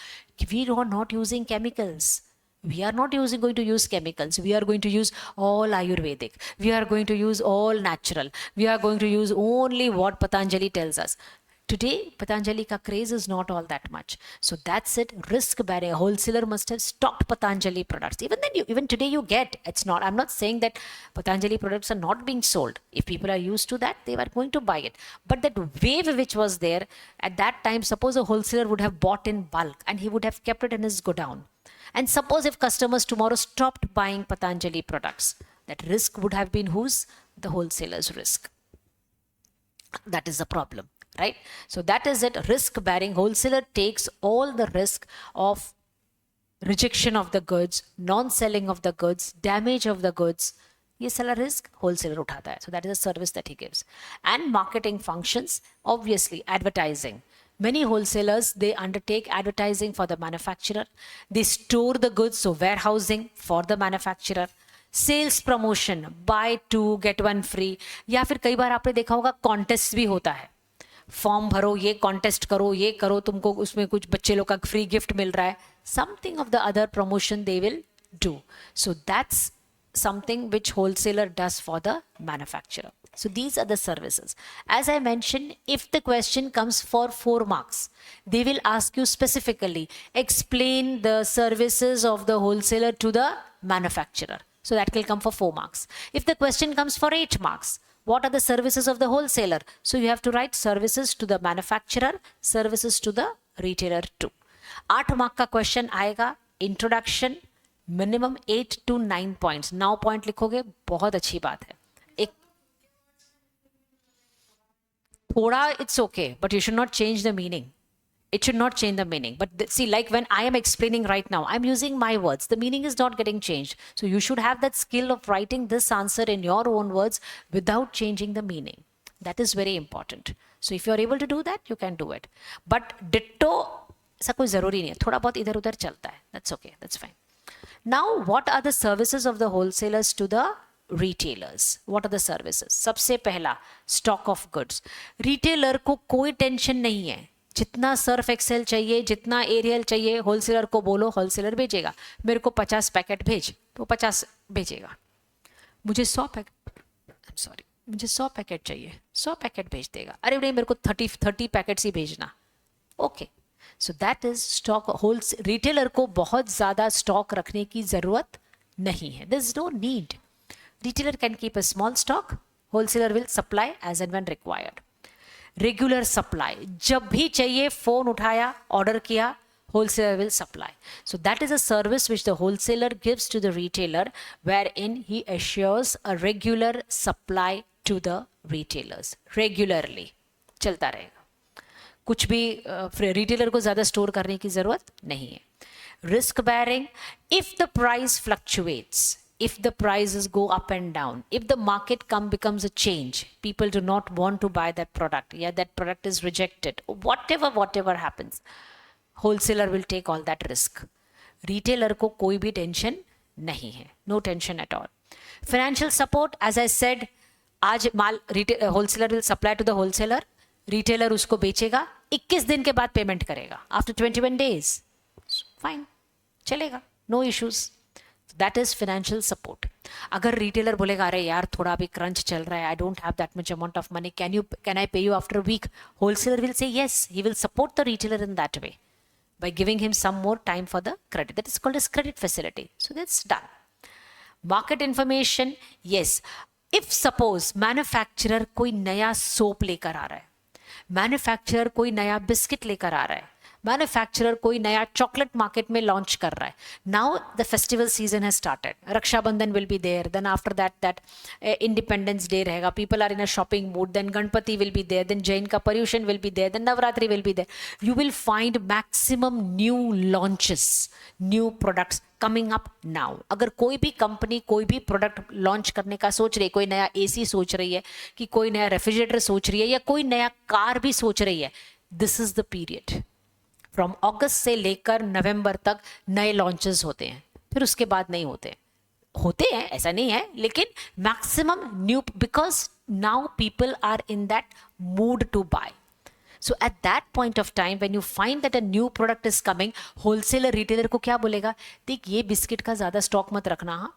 We are not using chemicals. We are not going to use chemicals. We are going to use all Ayurvedic. We are going to use all natural. We are going to use only what Patanjali tells us. Today, Patanjali ka craze is not all that much. So that's it. Risk bearing. A wholesaler must have stocked Patanjali products. Even today you get. It's not. I'm not saying that Patanjali products are not being sold. If people are used to that, they were going to buy it. But that wave which was there at that time, suppose a wholesaler would have bought in bulk and he would have kept it in his godown. And suppose if customers tomorrow stopped buying Patanjali products, that risk would have been whose? The wholesaler's risk. That is the problem. Right? So that is it. Risk bearing. Wholesaler takes all the risk of rejection of the goods, non-selling of the goods, damage of the goods. ये सारा risk wholesaler उठाता है. So that is a service that he gives. And marketing functions, obviously advertising. Many wholesalers, they undertake advertising for the manufacturer. They store the goods, so warehousing for the manufacturer. Sales promotion, buy two get one free, या फिर कई बार आपने देखा होगा contest भी होता है. Form भरो, ये कॉन्टेस्ट करो, ये करो, तुमको उसमें कुछ बच्चे लोग का फ्री गिफ्ट मिल रहा है. Something of the other promotion they will do. So that's something which wholesaler does for the manufacturer. So these are the services. As I mentioned, if the question comes for 4 marks, they will ask you specifically, explain the services of the wholesaler to the manufacturer. So that will come for 4 marks. If the question comes for 8 marks, what are the services of the wholesaler? So you have to write services to the manufacturer, services to the retailer too. 8 mark का question आएगा, introduction, minimum 8 to 9 points. 9 point लिखोगे, बहुत अच्छी बात है. एक थोड़ा it's okay, but you should not change the meaning. It should not change the meaning. But see, like when I am explaining right now, I'm using my words. The meaning is not getting changed. So you should have that skill of writing this answer in your own words without changing the meaning. That is very important. So if you're able to do that, you can do it. But ditto, ऐसा कोई ज़रूरी नहीं है. थोड़ा बहुत इधर उधर चलता है. That's okay. That's fine. Now, what are the services of the wholesalers to the retailers? What are the services? सबसे पहला, stock of goods. Retailer को कोई टेंशन नहीं है. जितना सर्फ एक्सेल चाहिए, जितना एरियल चाहिए, होलसेलर को बोलो, होलसेलर भेजेगा. मेरे को 50 पैकेट भेज, तो 50 भेजेगा. मुझे 100 पैकेट चाहिए, 100 पैकेट भेज देगा. अरे नहीं, मेरे को 30 पैकेट्स ही भेजना. Okay. So that is stock. Retailer को बहुत ज़्यादा स्टॉक रखने की ज़रूरत नहीं है. This no need. Retailer can keep a small stock. Wholesaler will supply as and when required. Regular supply, जब भी चाहिए फोन उठाया, ऑर्डर किया, wholesaler will supply. So that is a service which the wholesaler gives to the retailer, wherein he assures a regular supply to the retailers. Regularly चलता रहेगा. कुछ भी retailer को ज़्यादा स्टोर करने की ज़रूरत नहीं है. Risk bearing, if the price fluctuates, if the prices go up and down, if the market becomes a change, people do not want to buy that product, yeah, that product is rejected, whatever happens, wholesaler will take all that risk. Retailer को कोई भी tension नहीं है. No tension at all. Financial support, as I said, आज माल wholesaler will supply to the wholesaler, retailer उसको बेचेगा, 21 दिन के बाद पेमेंट करेगा. After 21 days, fine, चलेगा, no issues. That is financial support. अगर retailer बोलेगा, अरे यार थोड़ा अभी crunch चल रहा है, I don't have that much amount of money, can I pay you after a week? Wholesaler will say yes. He will support the retailer in that way by giving him some more time for the credit. That is called as credit facility. So that's done. Market information, yes. If suppose manufacturer कोई नया soap लेकर आ रहा है, manufacturer कोई नया biscuit लेकर आ रहा है, मैन्युफैक्चरर कोई नया चॉकलेट मार्केट में लॉन्च कर रहा है. Now the festival season has started. Rakshabandhan will be there, then after that Independence Day रहेगा, people are in a shopping mood, then Ganpati will be there, then Jain का Paryushan will be there, then Navratri will be there. You will find maximum new launches, new products coming up now. अगर कोई भी company कोई भी product launch करने का सोच रही है, कोई नया एसी सोच रही है, कि कोई नया रेफ्रिजरेटर सोच रही है, या कोई नया कार भी सोच रही है, this is the period. From अगस्त से लेकर नवंबर तक नए लॉन्चेस होते हैं, फिर उसके बाद नहीं होते. होते हैं, ऐसा नहीं है, लेकिन maximum new, because now people are in that mood to buy. So at that point of time when you find that a new product is coming, wholesaler retailer को क्या बोलेगा, देख ये बिस्किट का ज़्यादा स्टॉक मत रखना, हाँ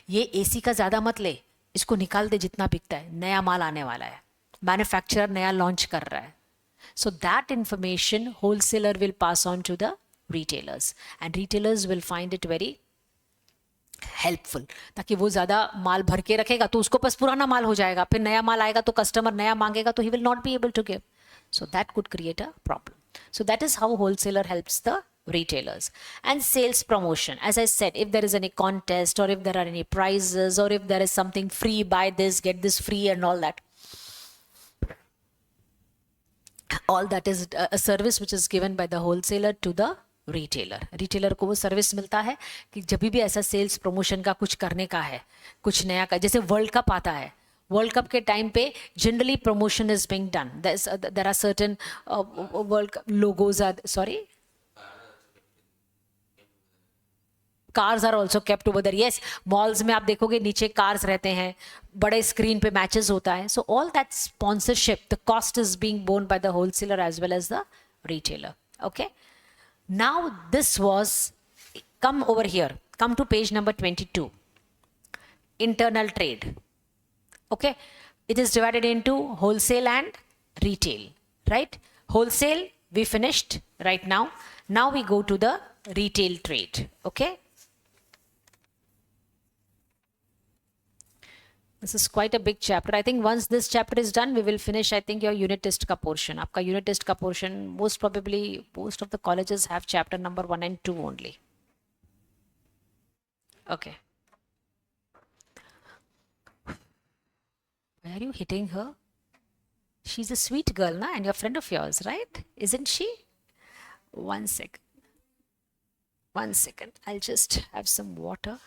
ये एसी का ज़्यादा मत ले, इसको निकाल दे जितना बिकता है, नया माल आने वाला है, मैन्युफैक्चरर नया लॉन्च कर रहा है. So that information wholesaler will pass on to the retailers, and retailers will find it very helpful, ताकि वो ज़्यादा माल भर के रखेगा तो उसको पास पुराना माल हो जाएगा, फिर नया माल आएगा तो कस्टमर नया मांगेगा तो he will not be able to give. So that could create a problem. So that is how wholesaler helps the retailers. And sales promotion, as I said, if there is any contest or if there are any prizes or if there is something free, buy this, get this free and all that is a service which is given by the wholesaler to the retailer. Retailer को वो service मिलता है कि जब भी ऐसा sales promotion का कुछ करने का है, कुछ नया का, जैसे वर्ल्ड कप आता है, वर्ल्ड कप के टाइम पे generally promotion is being done. There are certain world logos are, sorry, cars are also kept over there. Yes, malls में आप देखोगे नीचे कार्स रहते हैं, बड़े स्क्रीन पे मैचेस होता है. So all that sponsorship, the cost is being borne by the wholesaler as well as the retailer. Okay, now this was, come over here, come to page number 22, internal trade. Okay, it is divided into wholesale and retail, right? Wholesale we finished right now. Now we go to the retail trade. Okay, this is quite a big chapter. I think once this chapter is done, we will finish, I think, your unit test ka portion. Aapka unit test ka portion, most probably most of the colleges have chapter number 1 and 2 only. Okay, why are you hitting her? She's a sweet girl, na, and you're a friend of yours, right? Isn't she? 1 second, 1 second, I'll just have some water.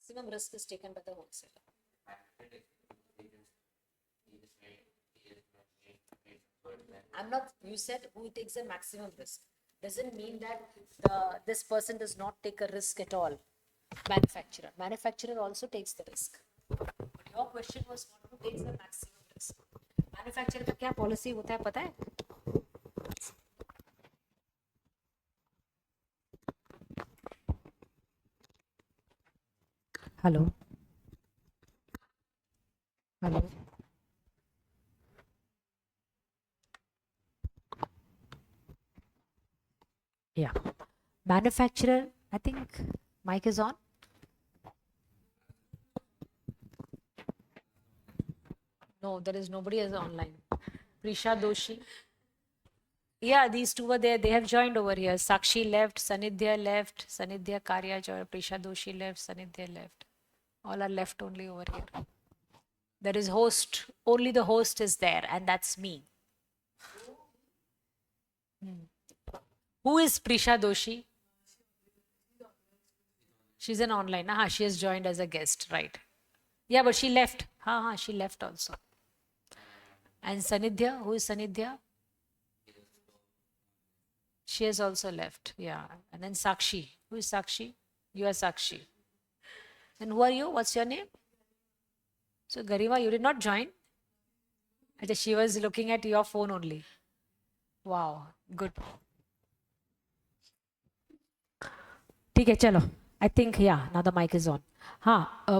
Maximum risk is taken by the wholesaler. I'm not, you said who takes the maximum risk. Doesn't mean that this person does not take a risk at all. Manufacturer. Manufacturer also takes the risk. But your question was not who takes the maximum risk. Manufacturer का क्या policy होता है पता है? Hello. Hello. Yeah. Manufacturer, I think mic is on. No, there is nobody else online. Prisha Doshi. Yeah, these two were there. They have joined over here. Sakshi left, Sanidhya left, Sanidhya Karya joined, Prisha Doshi left, Sanidhya left. All are left only over here. There is host, only the host is there, and that's me. Who is Prisha Doshi? She's an online. She has joined as a guest, right? Yeah, but she left. She left also. And Sanidhya, who is Sanidhya? She has also left. Yeah. And then Sakshi. Who is Sakshi? You are Sakshi. And who are you? What's your name? So Garima, you did not join? She was looking at your phone only. Wow, good. ठीक है चलो. I think yeah, now the mic is on.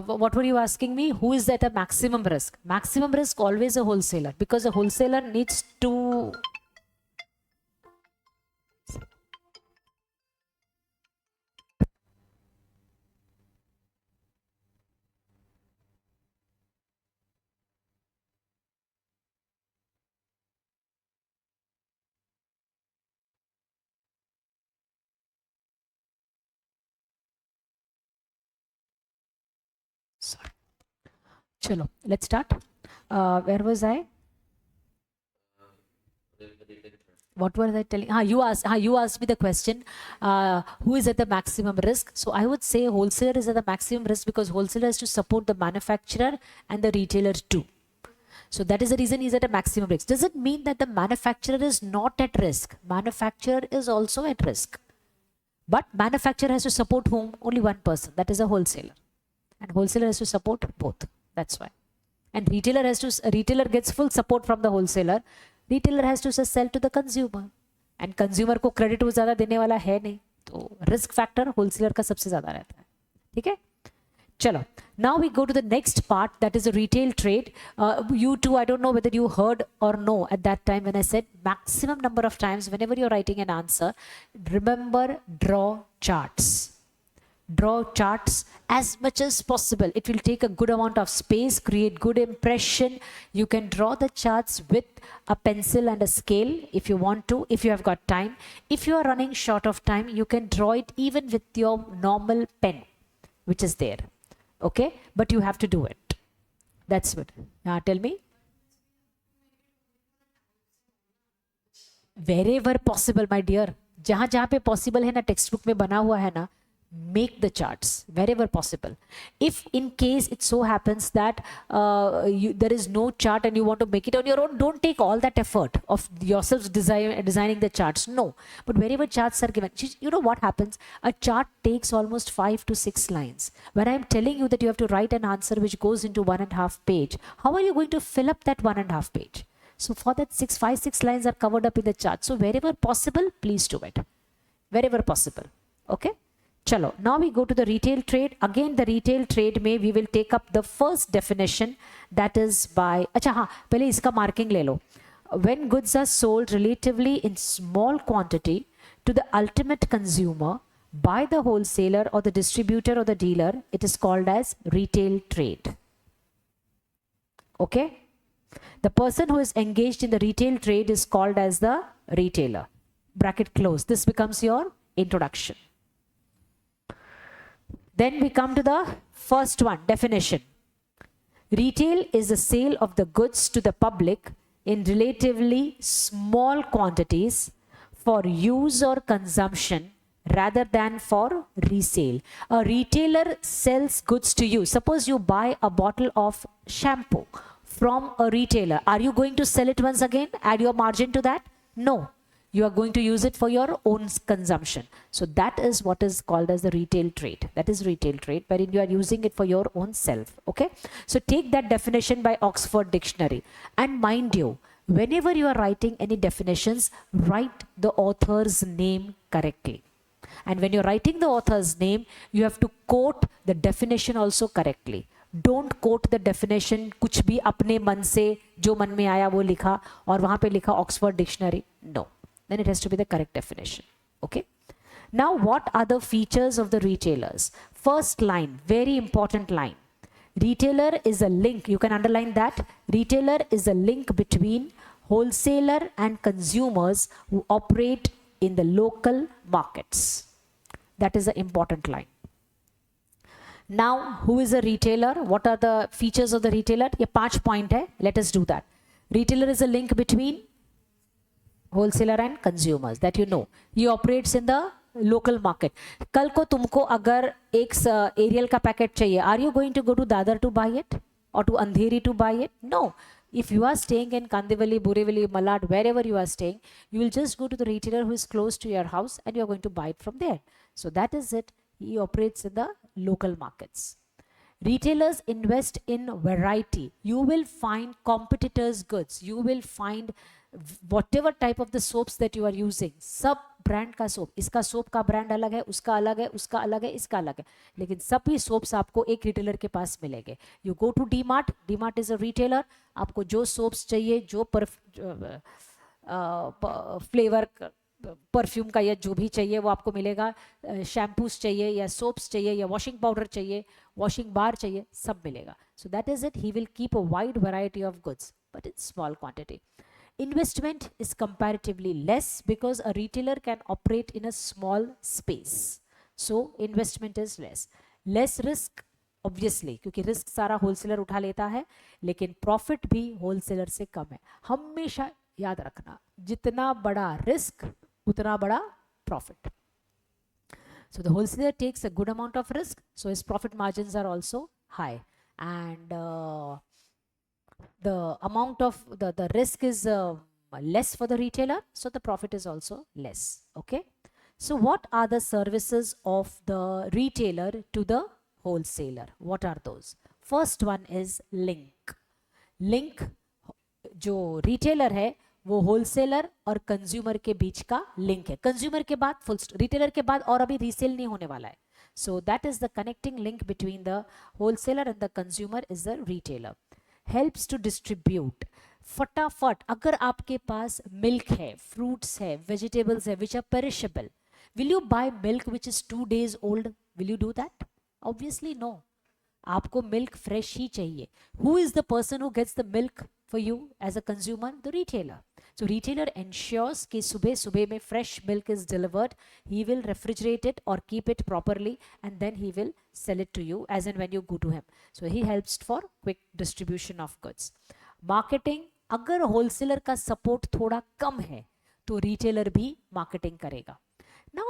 What were you asking me? Who is at a maximum risk? Maximum risk always a wholesaler, because a wholesaler needs to. Sorry. Chalo, let's start. Where was I? What was I telling? You asked me the question, who is at the maximum risk? So I would say wholesaler is at the maximum risk because wholesaler has to support the manufacturer and the retailer too. So that is the reason he's at a maximum risk. Does it mean that the manufacturer is not at risk? Manufacturer is also at risk. But manufacturer has to support whom? Only one person. That is a wholesaler. And wholesaler has to support both. That's why. And retailer gets full support from the wholesaler. Retailer has to sell to the consumer. And consumer को credit वो ज़्यादा देने वाला है नहीं. तो risk factor wholesaler का सबसे ज़्यादा रहता है. ठीक है? चलो. Now we go to the next part, that is a retail trade. You too, I don't know whether you heard or no at that time when I said maximum number of times whenever you're writing an answer, remember draw charts. Draw charts as much as possible. It will take a good amount of space, create good impression. You can draw the charts with a pencil and a scale if you want to, if you have got time. If you are running short of time, you can draw it even with your normal pen, which is there. Okay, but you have to do it. That's what. Tell me. Wherever possible, my dear. जहाँ जहाँ पे possible है ना, textbook में बना हुआ है ना, make the charts wherever possible. If in case it so happens that there is no chart and you want to make it on your own, don't take all that effort of yourself designing the charts. No, but wherever charts are given, you know what happens? A chart takes almost 5 to 6 lines. When I'm telling you that you have to write an answer which goes into 1.5 page, how are you going to fill up that 1.5 page? So for that 6 lines are covered up in the chart. So wherever possible, please do it. Wherever possible. Okay. Chalo, now we go to the retail trade. Again, the retail trade में we will take up the first definition, that is by, अच्छा हाँ, पहले इसका marking ले लो. When goods are sold relatively in small quantity to the ultimate consumer by the wholesaler or the distributor or the dealer, it is called as retail trade. Okay? The person who is engaged in the retail trade is called as the retailer. Bracket close. This becomes your introduction. Then we come to the first one, definition. Retail is the sale of the goods to the public in relatively small quantities for use or consumption rather than for resale. A retailer sells goods to you. Suppose you buy a bottle of shampoo from a retailer. Are you going to sell it once again? Add your margin to that? No. You are going to use it for your own consumption. So that is what is called as the retail trade. That is retail trade, wherein you are using it for your own self. Okay. So take that definition by Oxford Dictionary. And mind you, whenever you are writing any definitions, write the author's name correctly. And when you're writing the author's name, you have to quote the definition also correctly. Don't quote the definition कुछ भी अपने मन से जो मन में आया वो लिखा और वहाँ पे लिखा Oxford Dictionary. No. Then it has to be the correct definition. Okay. Now, what are the features of the retailers? First line, very important line. Retailer is a link. You can underline that. Retailer is a link between wholesaler and consumers who operate in the local markets. That is the important line. Now, who is a retailer? What are the features of the retailer? ये 5 point है. Let us do that. Retailer is a link between wholesaler and consumers that you know. He operates in the local market. कल को तुमको अगर एक aerial का packet चाहिए, are you going to go to Dadar to buy it or to Andheri to buy it? No. If you are staying in Kandivali, Borivali, Malad, wherever you are staying, you will just go to the retailer who is close to your house and you are going to buy it from there. So that is it. He operates in the local markets. Retailers invest in variety. You will find competitors' goods. You will find whatever type of the soaps that you are using. सब brand का soap, इसका soap का brand अलग है, उसका अलग है, उसका अलग है, इसका अलग है, लेकिन सभी सोप्स आपको एक रिटेलर के पास मिलेंगे. You go to D Mart. D Mart is a retailer. आपको जो सोप्स चाहिए, जो फ्लेवर परफ्यूम का या जो भी चाहिए वो आपको मिलेगा. शैम्पूस चाहिए या सोप्स चाहिए या वॉशिंग पाउडर चाहिए, वॉशिंग बार चाहिए, सब मिलेगा. सो that is it. He will keep a wide variety of goods but in small quantity. Investment is comparatively less because a retailer can operate in a small space. So investment is less. Less risk obviously क्योंकि risk सारा wholesaler उठा लेता है, लेकिन profit भी wholesaler से कम है. हमेशा याद रखना, जितना बड़ा रिस्क उतना बड़ा profit. So the wholesaler takes a good amount of risk, so his profit margins are also high, and the amount of the risk is less for the retailer, so the profit is also less. Okay, so what are the services of the retailer to the wholesaler? What are those? First one is link. Link जो retailer है वो wholesaler और consumer के बीच का link है. Consumer के बाद full, retailer के बाद और अभी रीसेल नहीं होने वाला है. So that is the connecting link between the wholesaler and the consumer is the retailer. Helps to distribute. फटाफट अगर आपके पास मिल्क है, फ्रूट्स है, वेजिटेबल्स है which are perishable, will you buy milk which is 2 days old? Will you do that? Obviously no. आपको milk fresh ही चाहिए. Who is the person who gets the milk for you as a consumer? The retailer. So retailer ensures कि सुबह सुबह में fresh milk is delivered. He will refrigerate it or keep it properly and then he will sell it to you as and when you go to him. So he helps for quick distribution of goods. Marketing, अगर wholesaler का support थोड़ा कम है तो retailer भी marketing करेगा. Now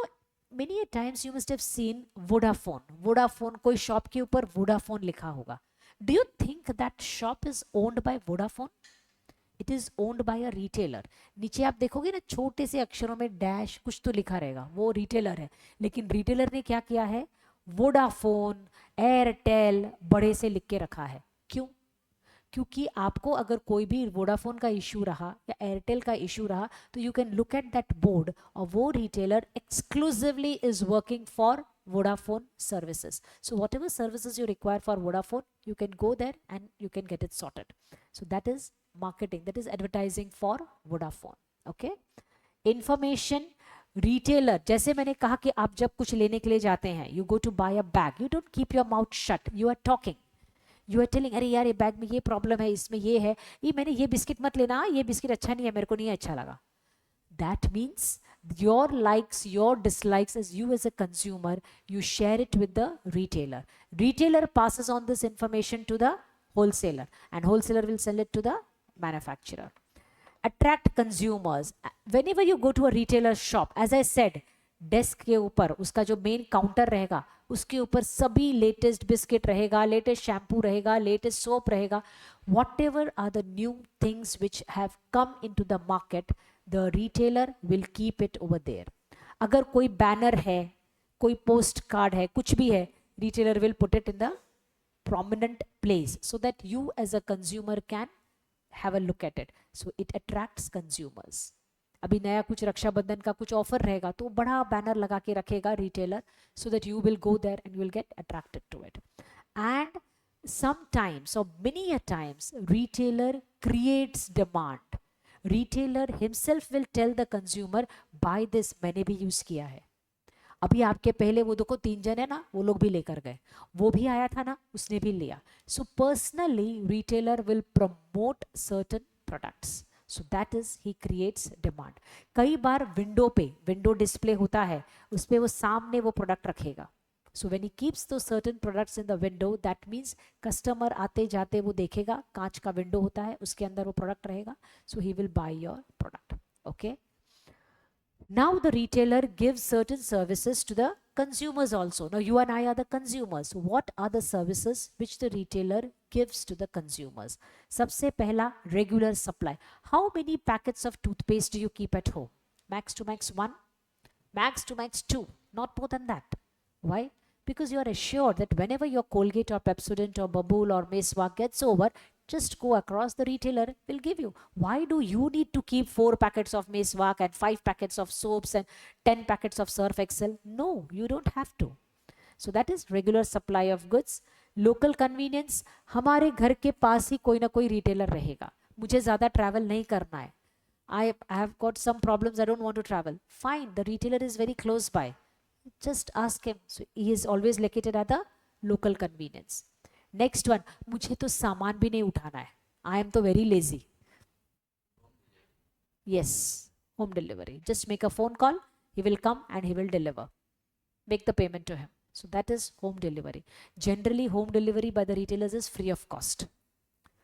many a times you must have seen Vodafone. Vodafone, कोई shop के ऊपर Vodafone लिखा होगा. Do you think that shop is owned by Vodafone? It is owned by a retailer. नीचे आप देखोगे ना छोटे से अक्षरों में डैश कुछ तो लिखा रहेगा, वो रिटेलर है. लेकिन रिटेलर ने क्या किया है, वोडाफोन, एयरटेल बड़े से लिख के रखा है. क्यों? क्योंकि आपको अगर कोई भी वोडाफोन का इशू रहा या एयरटेल का इशू रहा तो you can look at that board और वो retailer exclusively is working for Vodafone services. So whatever services you require for Vodafone, you can go there and you can get it sorted. So that is marketing, that is advertising for Vodafone. Okay, information. Retailer, जैसे मैंने कहा कि आप जब कुछ लेने के लिए जाते हैं, you go to buy a bag, you don't keep your mouth shut, you are talking, you are telling अरे यार ये बैग में ये प्रॉब्लम है, इसमें ये है, ये मैंने ये बिस्किट मत लेना, ये बिस्किट अच्छा नहीं है, मेरे को नहीं अच्छा लगा. That means your likes, your dislikes as you as a consumer, you share it with the retailer. Retailer passes on this information to the wholesaler and wholesaler will sell it to the manufacturer. Attract consumers. Whenever you go to a retailer shop, as I said, desk के ऊपर उसका जो main counter रहेगा उसके ऊपर सभी latest biscuit रहेगा, latest shampoo रहेगा, लेटेस्ट सोप रहेगा. Whatever are the new things which have come in to the market, the retailer will keep it over there. अगर कोई बैनर है, कोई पोस्ट कार्ड है, कुछ भी है, retailer will put it in the prominent place so that you as a consumer can have a look at it. So it attracts consumers. अभी नया कुछ रक्षाबंधन का कुछ ऑफर रहेगा तो बड़ा बैनर लगा के रखेगा retailer so that you will go there and you will get attracted to it. And sometimes or many a times retailer creates demand. Retailer himself will tell the consumer buy this, मैंने भी use किया है. अभी आपके पहले वो देखो 3 जन है ना, वो लोग भी लेकर गए, वो भी आया था ना, उसने भी लिया. So personally retailer will promote certain products. So that is he creates demand. कई बार विंडो पे विंडो डिस्प्ले होता है, उस पर वो सामने वो प्रोडक्ट रखेगा. सो व्हेन ही कीप्स दो certain products in the window, that means customer आते जाते वो देखेगा, कांच का विंडो होता है, उसके अंदर वो प्रोडक्ट रहेगा, so he will buy your product. Okay, Now the retailer gives certain services to the consumers also. Now you and I are the consumers. What are the services which the retailer gives to the consumers? सबसे पहला regular supply. How many packets of toothpaste do you keep at home? Max to max 1, max to max 2, not more than that. Why? Because you are assured that whenever your Colgate or Pepsodent or Babool or Meswak gets over, just go across, the retailer will give you. Why do you need to keep 4 packets of Meswak and 5 packets of soaps and 10 packets of Surf Excel? No, you don't have to. So that is regular supply of goods. Local convenience, हमारे घर के पास ही कोई ना कोई retailer रहेगा. मुझे ज़्यादा travel नहीं करना है. I have got some problems, I don't want to travel. Fine, the retailer is very close by. Just ask him. So he is always located at the local convenience. Next one, मुझे तो सामान भी नहीं उठाना है. I am तो very lazy. Yes, home delivery. Just make a phone call, he will come and he will deliver. Make the payment to him. So that is home delivery. Generally, home delivery by the retailers is free of cost.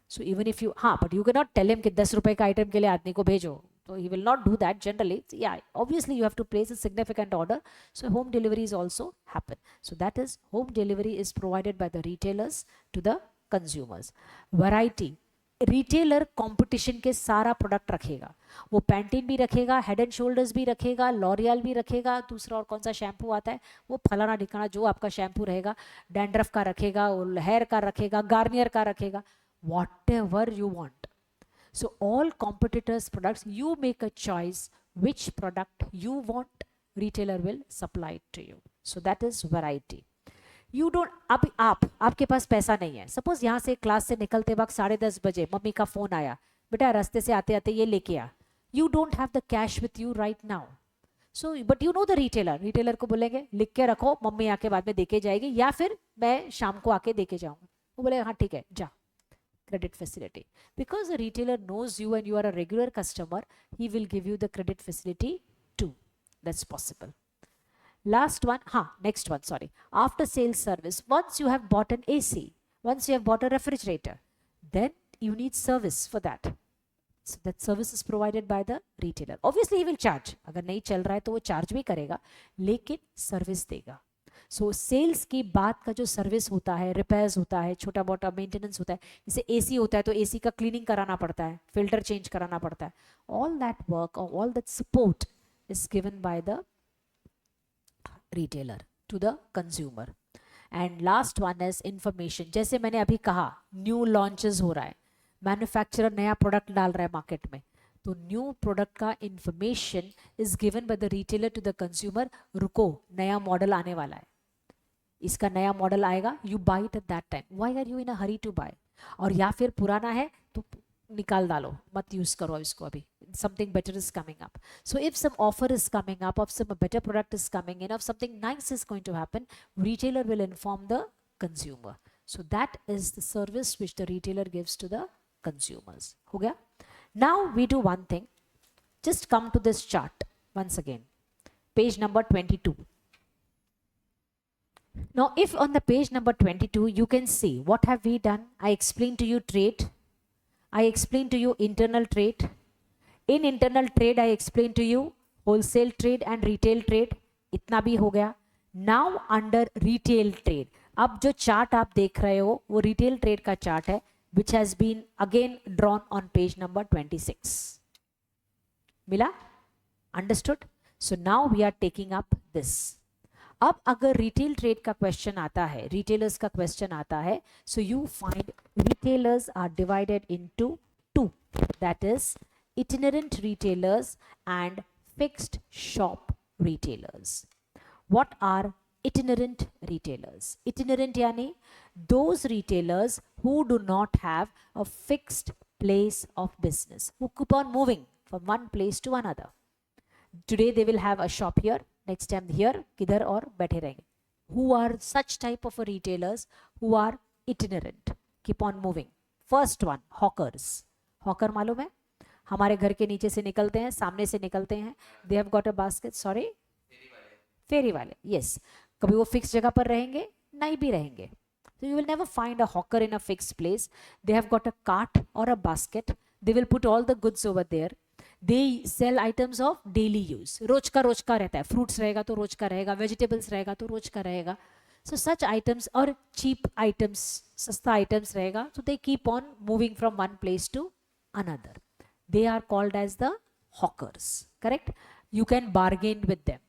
So even if you, but you cannot tell him कि 10 रुपए का item के लिए आदमी को भेजो. So he will not do that generally. Yeah, obviously you have to place a significant order. So home deliveries also happen. So that is, home delivery is provided by the retailers to the consumers. Variety. Retailer competition के सारा product रखेगा. वो Pantene भी रखेगा, head and shoulders भी रखेगा, L'Oréal भी रखेगा, दूसरा और कौन सा शैम्पू आता है वो फलाना ढिकाना जो आपका शैम्पू रहेगा, डैंड्रफ का रखेगा, हेयर का रखेगा, गार्नियर का रखेगा, whatever you want. So all competitors products, you make a choice which product you want, retailer will supply it to you. So that is variety. You don't, अब आपके पास पैसा नहीं है. सपोज यहाँ से क्लास से निकलते वक्त 10:30 बजे मम्मी का फोन आया, बेटा रास्ते से आते आते ये लेके आ. You don't have the cash with you right now. So but you know the retailer को बोलेंगे लिख के रखो, मम्मी आके बाद में देके जाएगी, या फिर मैं शाम को आके देके जाऊंगा. वो बोले हाँ ठीक है जा. Credit facility. Because the retailer knows you and you are a regular customer, he will give you the credit facility too. That's possible. Last one, next one, sorry. After sales service, once you have bought an AC, once you have bought a refrigerator, then you need service for that. So that service is provided by the retailer. Obviously he will charge. अगर नहीं चल रहा है तो वो charge भी करेगा, लेकिन service देगा. सो सेल्स के बाद का जो सर्विस होता है, रिपेयर्स होता है, छोटा मोटा मेंटेनेंस होता है, जैसे एसी होता है तो एसी का क्लीनिंग कराना पड़ता है, फिल्टर चेंज कराना पड़ता है, ऑल दैट वर्क और all that support is given by the retailer to the consumer. And last one is information. जैसे मैंने अभी कहा, न्यू लॉन्चेस हो रहा है, मैन्युफैक्चरर नया प्रोडक्ट डाल रहा है मार्केट में, तो न्यू प्रोडक्ट का information is given by the retailer to the consumer. रुको, नया मॉडल आने वाला है, इसका नया मॉडल आएगा, you buy it at that time. Why are you in a hurry to buy? और या फिर पुराना है तो निकाल डालो, मत यूज करो इसको अभी, something better is coming up. So if some offer is coming up, of some better product is coming in, of something nice is going to happen, retailer will inform the consumer. So that is the service which the retailer gives to the consumers. हो गया? Now we do one thing. Just come to this chart once again. Page number 22. Now, if on the page number 22, you can see what have we done. I explained to you trade. I explained to you internal trade. In internal trade, I explained to you wholesale trade and retail trade. इतना भी हो गया. Now under retail trade, अब जो chart आप देख रहे हो वो retail trade का chart है, which has been again drawn on page number 26. मिला? Understood? So now we are taking up this. अब अगर रिटेल ट्रेड का क्वेश्चन आता है, रिटेलर्स का क्वेश्चन आता है, so you find retailers are divided into 2, that is itinerant retailers and fixed shop retailers. What are itinerant retailers? Itinerant yani those retailers who do not have a fixed place of business, who keep on moving from one place to another. Today they will have a shop here, next time here, किधर और बैठे रहेंगे. Who are such type of retailers who are itinerant, keep on moving? First one, hawkers. hawker मालूम है? हमारे घर के नीचे से निकलते हैं, सामने से निकलते हैं. They have got a basket. Sorry, फेरी वाले. Yes. कभी वो फिक्स जगह पर रहेंगे, नहीं भी रहेंगे. So you will never find a hawker in a fixed place. They have got a cart or a basket. They will put all the goods over there. They sell items of daily use, रोज का रहता है, fruits रहेगा तो रोज का रहेगा, vegetables रहेगा तो रोज का रहेगा. So such items or cheap items, सस्ता items रहेगा, so they keep on moving from one place to another. They are called as the hawkers, correct? You can bargain with them.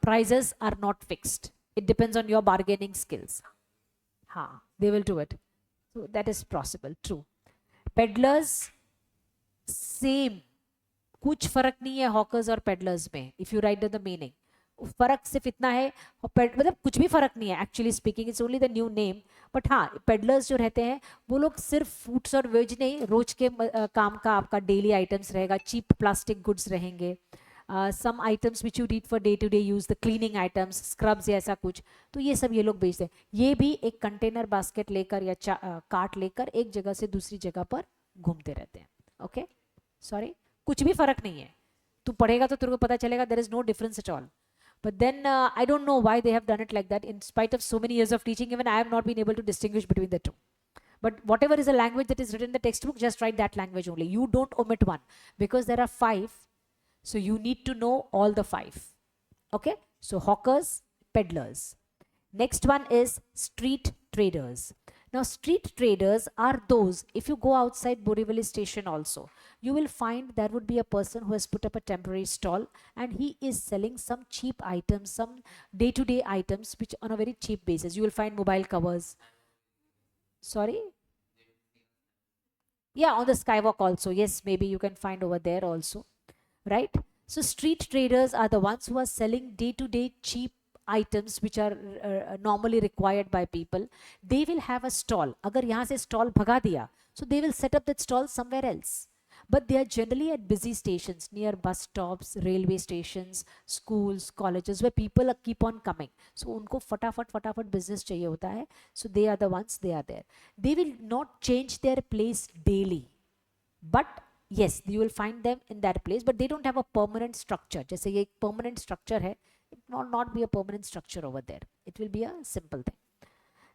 Prices are not fixed. It depends on your bargaining skills. हाँ, they will do it. So that is possible, true. Peddlers, same. कुछ फर्क नहीं है hawkers और peddlers में. If you right the meaning, फर्क सिर्फ इतना है, मतलब कुछ भी फर्क नहीं है actually speaking, it's only the new name. But हाँ, पेडलर्स जो रहते हैं वो लोग सिर्फ फ्रूट्स और वेज नहीं, रोज के काम का आपका डेली आइटम्स रहेगा, चीप प्लास्टिक गुड्स रहेंगे, some items which you need for day to day use, the cleaning items, scrubs या ऐसा कुछ, तो ये सब ये लोग बेचते हैं. ये भी एक कंटेनर बास्केट लेकर या कार्ट लेकर एक जगह से दूसरी जगह पर घूमते रहते हैं. ओके, सॉरी, कुछ भी फर्क नहीं है, तू पढ़ेगा तो तेरे को पता चलेगा, there is no difference at all. But then I don't know why they have done it like that. In spite of so many years of teaching, even I have not been able to distinguish between the two. But whatever is a language that is written in the textbook, just write that language only. You don't omit one, because there are 5. So you need to know all the 5. Okay? So hawkers, peddlers. Next one is street traders. Now street traders are those, if you go outside Borivali station also, you will find there would be a person who has put up a temporary stall and he is selling some cheap items, some day-to-day items which on a very cheap basis. You will find mobile covers. Sorry? Yeah, on the skywalk also. Yes, maybe you can find over there also. Right? So street traders are the ones who are selling day-to-day cheap items which are normally required by people. They will have a stall. अगर यहाँ से stall भगा दिया, so they will set up that stall somewhere else. But they are generally at busy stations, near bus stops, railway stations, schools, colleges, where people keep on coming. So उनको फटाफट business चाहिए होता है. So they are the ones, they are there. They will not change their place daily. But yes, you will find them in that place, but they don't have a permanent structure. जैसे ये एक permanent structure है, it will not be a permanent structure over there. It will be a simple thing.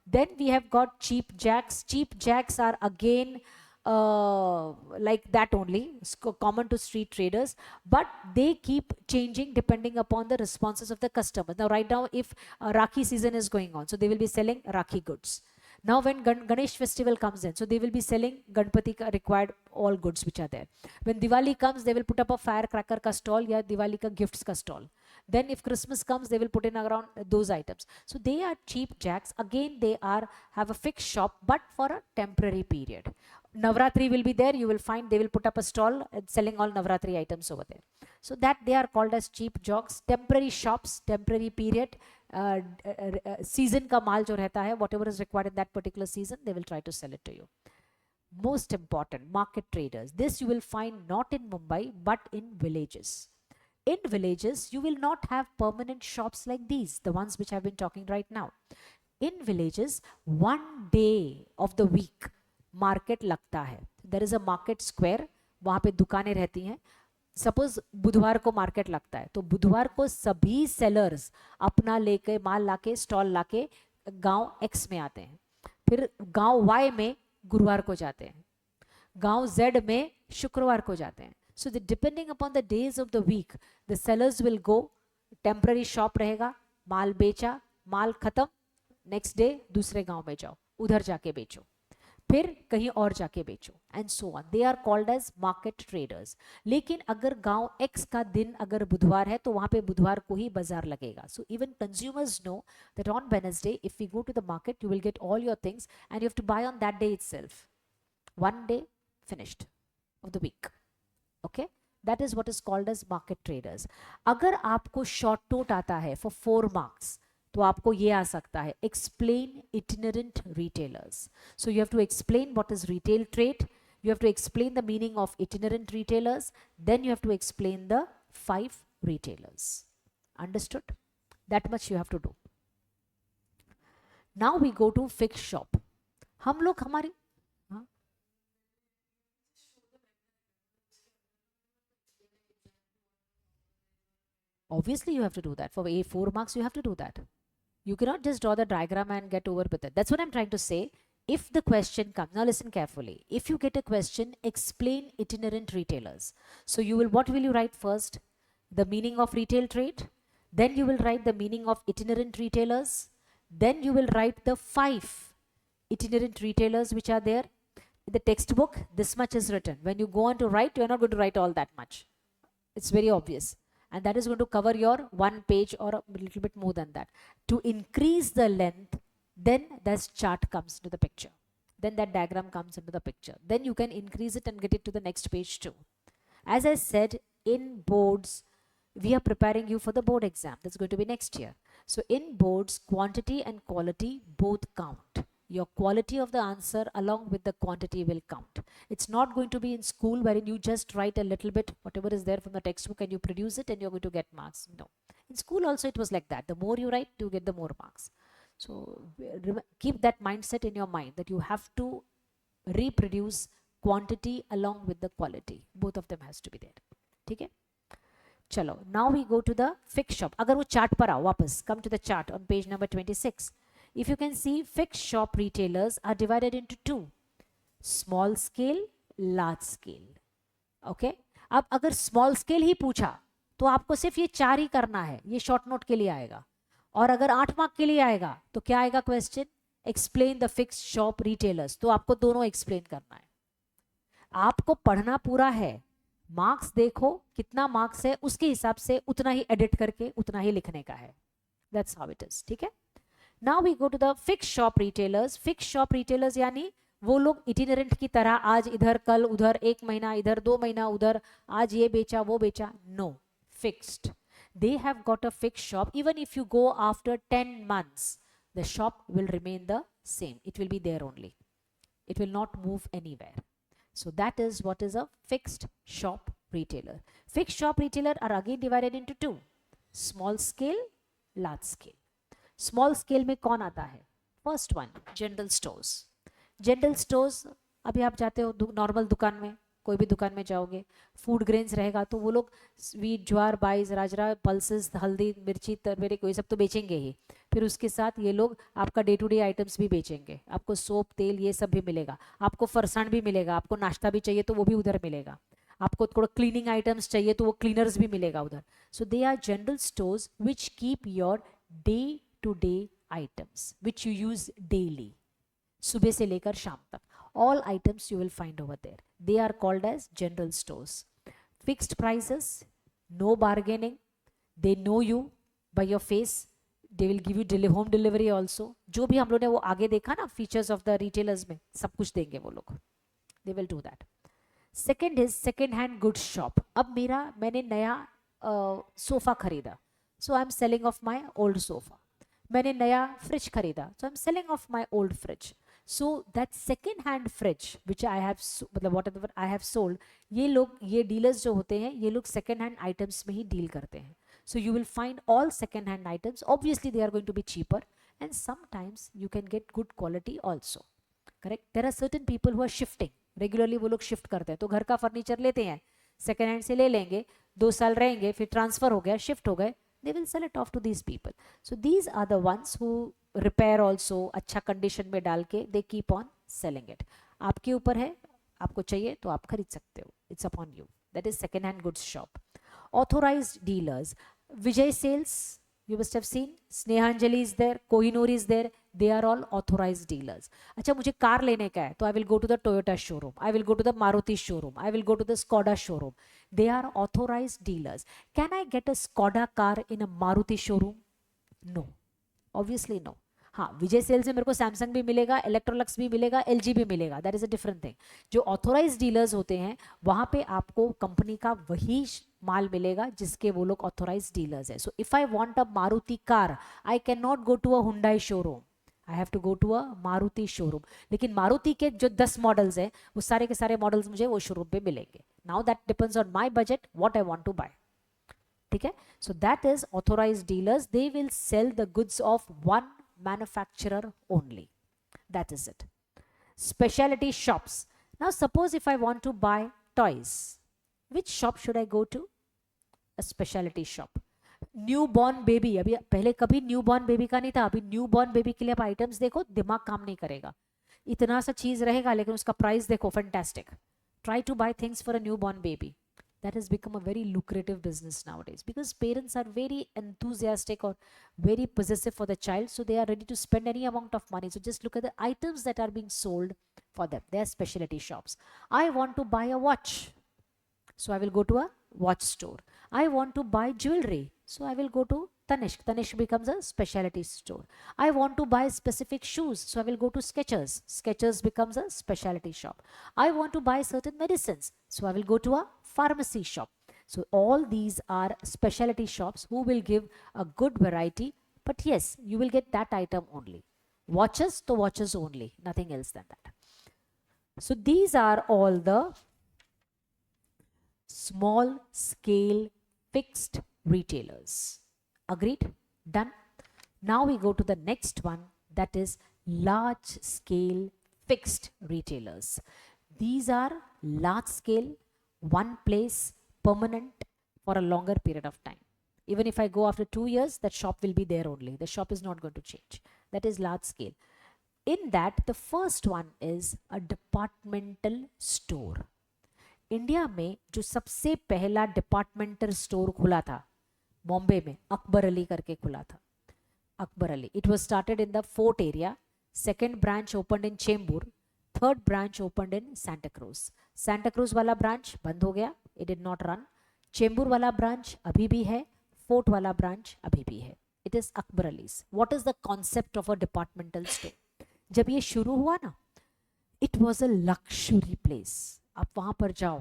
Then we have got cheap jacks. Cheap jacks are again like that only, common to street traders, but they keep changing depending upon the responses of the customer. Now right now, if Rakhi season is going on, so they will be selling Rakhi goods. Now when Ganesh festival comes in, so they will be selling Ganpati required all goods which are there. When Diwali comes, they will put up a firecracker ka stall, ya Diwali ka gifts ka stall. Then if Christmas comes, they will put in around those items. So they are cheap jacks. Again, they have a fixed shop, but for a temporary period. Navratri will be there. You will find they will put up a stall selling all Navratri items over there. So that they are called as cheap jocks. Temporary shops, temporary period. Season ka maal jo rehta hai, whatever is required in that particular season, they will try to sell it to you. Most important, market traders. This you will find not in Mumbai, but in villages. In villages, you will not have permanent shops like these, the ones which I've been talking right now. In villages, one day of the week, market लगता है. There is a market square, वहाँ पे दुकानें रहती हैं. Suppose बुधवार को market लगता है, तो बुधवार को सभी सेलर्स अपना लेके माल लाके स्टॉल लाके गांव X में आते हैं, फिर गांव Y में गुरुवार को जाते हैं, गांव Z में शुक्रवार को जाते हैं. So depending upon the days of the week, the sellers will go. Temporary shop रहेगा, माल बेचा, माल खत्म, next day दूसरे गांव में जाओ, उधर जाके बेचो, फिर कहीं और जाके बेचो, and so on. They are called as market traders. लेकिन अगर गांव X का दिन अगर बुधवार है, तो वहां पे बुधवार को ही बाजार लगेगा. So even consumers know that on Wednesday if we go to the market, you will get all your things and you have to buy on that day itself. One day finished of the week. Okay, that is what is called as market traders. अगर आपको short note आता है for 4 marks, तो आपको ये आ सकता है, explain itinerant retailers. So you have to explain what is retail trade, you have to explain the meaning of itinerant retailers, then you have to explain the 5 retailers. Understood? That much you have to do. Now we go to fixed shop. हम लोग हमारी obviously you have to do that. For A4 marks you have to do that. You cannot just draw the diagram and get over with it. That's what I'm trying to say. If the question comes, now listen carefully. If you get a question, explain itinerant retailers. So you will, what will you write first? The meaning of retail trade. Then you will write the meaning of itinerant retailers. Then you will write the 5 itinerant retailers which are there. In the textbook, this much is written. When you go on to write, you are not going to write all that much. It's very obvious. And that is going to cover your 1 page or a little bit more than that. To increase the length, then this chart comes into the picture. Then that diagram comes into the picture. Then you can increase it and get it to the next page too. As I said, in boards, we are preparing you for the board exam. That's going to be next year. So in boards, quantity and quality both count. Your quality of the answer along with the quantity will count. It's not going to be in school wherein you just write a little bit, whatever is there from the textbook, and you produce it and you're going to get marks. No. In school also it was like that. The more you write, you get the more marks. So keep that mindset in your mind that you have to reproduce quantity along with the quality. Both of them has to be there. ठीक है? चलो, now we go to the fixed shop. अगर वो chart पर आओ वापस, come to the chart on page number 26. If you can see, fixed shop retailers are divided into 2. Small scale, large scale. Okay? अब अगर small scale ही पूछा तो आपको सिर्फ ये 4 ही करना है. ये short note के लिए आएगा. और अगर 8 मार्क के लिए आएगा तो क्या आएगा question? Explain the fixed shop retailers. तो आपको दोनों एक्सप्लेन करना है. आपको पढ़ना पूरा है. मार्क्स देखो कितना मार्क्स है, उसके हिसाब से उतना ही एडिट करके उतना ही लिखने का है. That's how it is. ठीक है? Now we go to the fixed shop retailers. Fixed shop retailers यानी वो लोग इटिनरेंट की तरह आज इधर कल उधर, 1 महीना इधर 2 महीना उधर, आज ये बेचा वो बेचा. No, fixed. They have got a fixed shop. Even if you go after 10 months, the shop will remain the same. It will be there only. It will not move anywhere. So that is what is a fixed shop retailer. Fixed shop retailer are again divided into 2. Small scale, large scale. Small scale में कौन आता है? First one, general stores. General stores, अभी आप जाते हो normal दुकान में, कोई भी दुकान में जाओगे, फूड ग्रेन्स रहेगा तो वो लोग वीट, ज्वार, बाइस, राजरा, पल्सेस, हल्दी, मिर्ची, तरवेरे, कोई सब तो बेचेंगे ही. फिर उसके साथ ये लोग आपका डे टू डे आइटम्स भी बेचेंगे. आपको सोप, तेल, ये सब भी मिलेगा. आपको फरसाण भी मिलेगा. आपको नाश्ता भी चाहिए तो वो भी उधर मिलेगा. आपको थोड़ा क्लीनिंग आइटम्स चाहिए तो वो क्लीनर्स भी मिलेगा उधर. So they are general stores which keep your day to day items which you use daily. सुबह से लेकर शाम तक all items you will find over there. They are called as general stores. Fixed prices, no bargaining. They know you by your face. They will give you home delivery also. जो भी हम लोग ने वो आगे देखा ना features of the retailers में, सब कुछ देंगे वो लोग. They will do that. Second is second hand goods shop. अब मैंने नया सोफा खरीदा, so I am selling off my old sofa. मैंने नया फ्रिज खरीदा, so I am selling off my old fridge. So that second hand fridge which I have मतलब whatever I have sold, ये लोग, ये डीलर्स जो होते हैं, ये लोग second hand items में ही डील करते हैं. So you will find all second hand items. Obviously they are going to be cheaper and sometimes you can get good quality also. Correct? There are certain people who are shifting. Regularly वो लोग shift करते हैं. तो घर का furniture लेते हैं, second hand से ले लेंगे, 2 साल रहेंगे, फिर ट्रांसफर हो गया, शिफ्ट हो गए. They will sell it off to these people. So these are the ones who repair also, अच्छा कंडीशन में डाल के they keep on selling it. आपके ऊपर है, आपको चाहिए तो आप खरीद सकते हो. It's upon you. That is second hand goods shop. Authorized dealers. Vijay Sales, you must have seen. Snehanjali is there, Kohinoor is there. They are all authorized dealers. अच्छा मुझे कार लेने का है तो I will go to the Toyota showroom. I will go to the Maruti showroom. I will go to the Skoda showroom. They are authorized dealers. Can I get a Skoda car in a Maruti showroom? No. Obviously no. हाँ, विजय sales में मेरे को Samsung भी मिलेगा, Electrolux भी मिलेगा, LG भी मिलेगा. That is a different thing. जो ऑथोराइज्ड डीलर्स होते हैं वहां पे आपको कंपनी का वही माल मिलेगा जिसके वो लोग ऑथोराइज्ड डीलर्स है. So if I want a Maruti car, I can not go to a Hyundai showroom. I have to go to a Maruti showroom. लेकिन मारुति के जो 10 मॉडल्स हैं वो सारे के सारे मॉडल्स मुझे वो शोरूम पे मिलेंगे. Now that depends on my budget, what I want to buy. ठीक है? So that is authorised dealers. They will sell the goods of one manufacturer only. That is it. Specialty shops. Now suppose if I want to buy toys, which shop should I go to? A specialty shop. Newborn baby, अभी पहले कभी newborn baby का नहीं था, अभी newborn baby के लिए आप आइटम्स देखो, दिमाग काम नहीं करेगा. इतना सा चीज रहेगा लेकिन उसका प्राइस देखो fantastic. Try to buy things for a newborn baby. That has become a very lucrative business nowadays because parents are very enthusiastic or very possessive for the child, so they are ready to spend any amount of money. So just look at the items that are being sold for them. They are specialty shops. I want to buy a watch, so I will go to a watch store. I want to buy jewelry, so I will go to Tanishq. Tanishq becomes a specialty store. I want to buy specific shoes, so I will go to Skechers. Skechers becomes a specialty shop. I want to buy certain medicines, so I will go to a pharmacy shop. So all these are specialty shops who will give a good variety, but yes, you will get that item only. Watches to watches only, nothing else than that. So these are all the small scale fixed retailers. Agreed? Done? Now we go to the next one, that is large scale fixed retailers. These are large scale, one place, permanent for a longer period of time. Even if I go after 2 years, that shop will be there only. The shop is not going to change. That is large scale. In that, the first one is a departmental store. India में जो सबसे पहला departmental store खुला था बॉम्बे में, अकबर अली करके खुला था. Akbar Ali. It was started in the fort area. Second branch opened in Chembur. Third branch opened in Santa cruise. Santa cruise वाला ब्रांच बंद हो गया, it did not run. Chembur वाला ब्रांच अभी भी है, फोर्ट वाला ब्रांच अभी भी है. It is Akbar allies. What is the concept of a departmental store? जब ये शुरू हुआ ना, इट वॉज अ लक्ष्युरी प्लेस. आप वहां पर जाओ,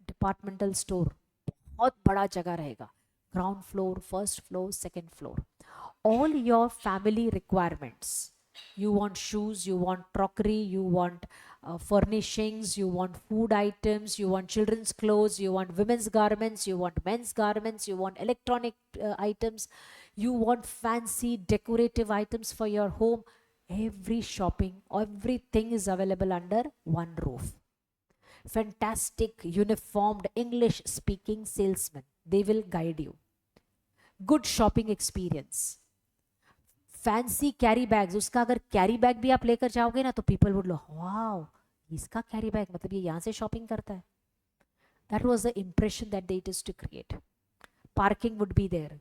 डिपार्टमेंटल स्टोर बहुत बड़ा जगह रहेगा, ground floor, first floor, second floor. All your family requirements, you want shoes, you want crockery, you want furnishings, you want food items, you want children's clothes, you want women's garments, you want men's garments, you want electronic items, you want fancy decorative items for your home. Every shopping, everything is available under one roof. Fantastic uniformed English speaking salesmen, they will guide you. Good shopping experience. Fancy carry bags, उसका अगर carry bag भी आप लेकर जाओगे ना तो people would lo, wow इसका carry bag, मतलब ये यहाँ से शॉपिंग करता है. That was the impression that they used to create. Parking would be there,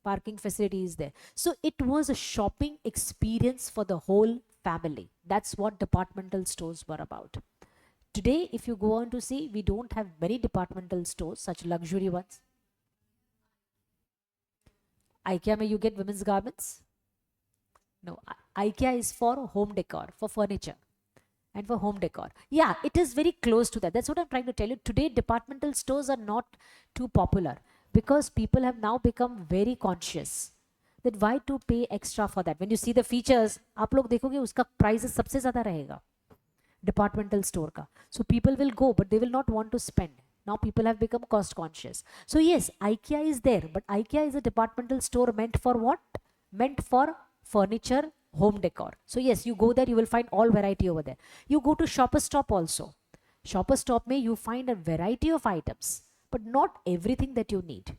parking facility is there. So it was a shopping experience for the whole family. That's what departmental stores were about. Today, if you go on to see, we don't have many departmental stores, such luxury ones. IKEA mein you get women's garments? No, IKEA is for home decor, for furniture and for home decor. Yeah, it is very close to that. That's what I'm trying to tell you. Today, departmental stores are not too popular because people have now become very conscious that why to pay extra for that. When you see the features, आप लोग देखोगे उसका price सबसे ज़्यादा रहेगा departmental store का. So people will go, but they will not want to spend. Now people have become cost conscious. So yes, IKEA is there, but IKEA is a departmental store meant for what? Meant for furniture, home decor. So yes, you go there, you will find all variety over there. You go to Shoppers Stop also. Shoppers Stop may you find a variety of items, but not everything that you need.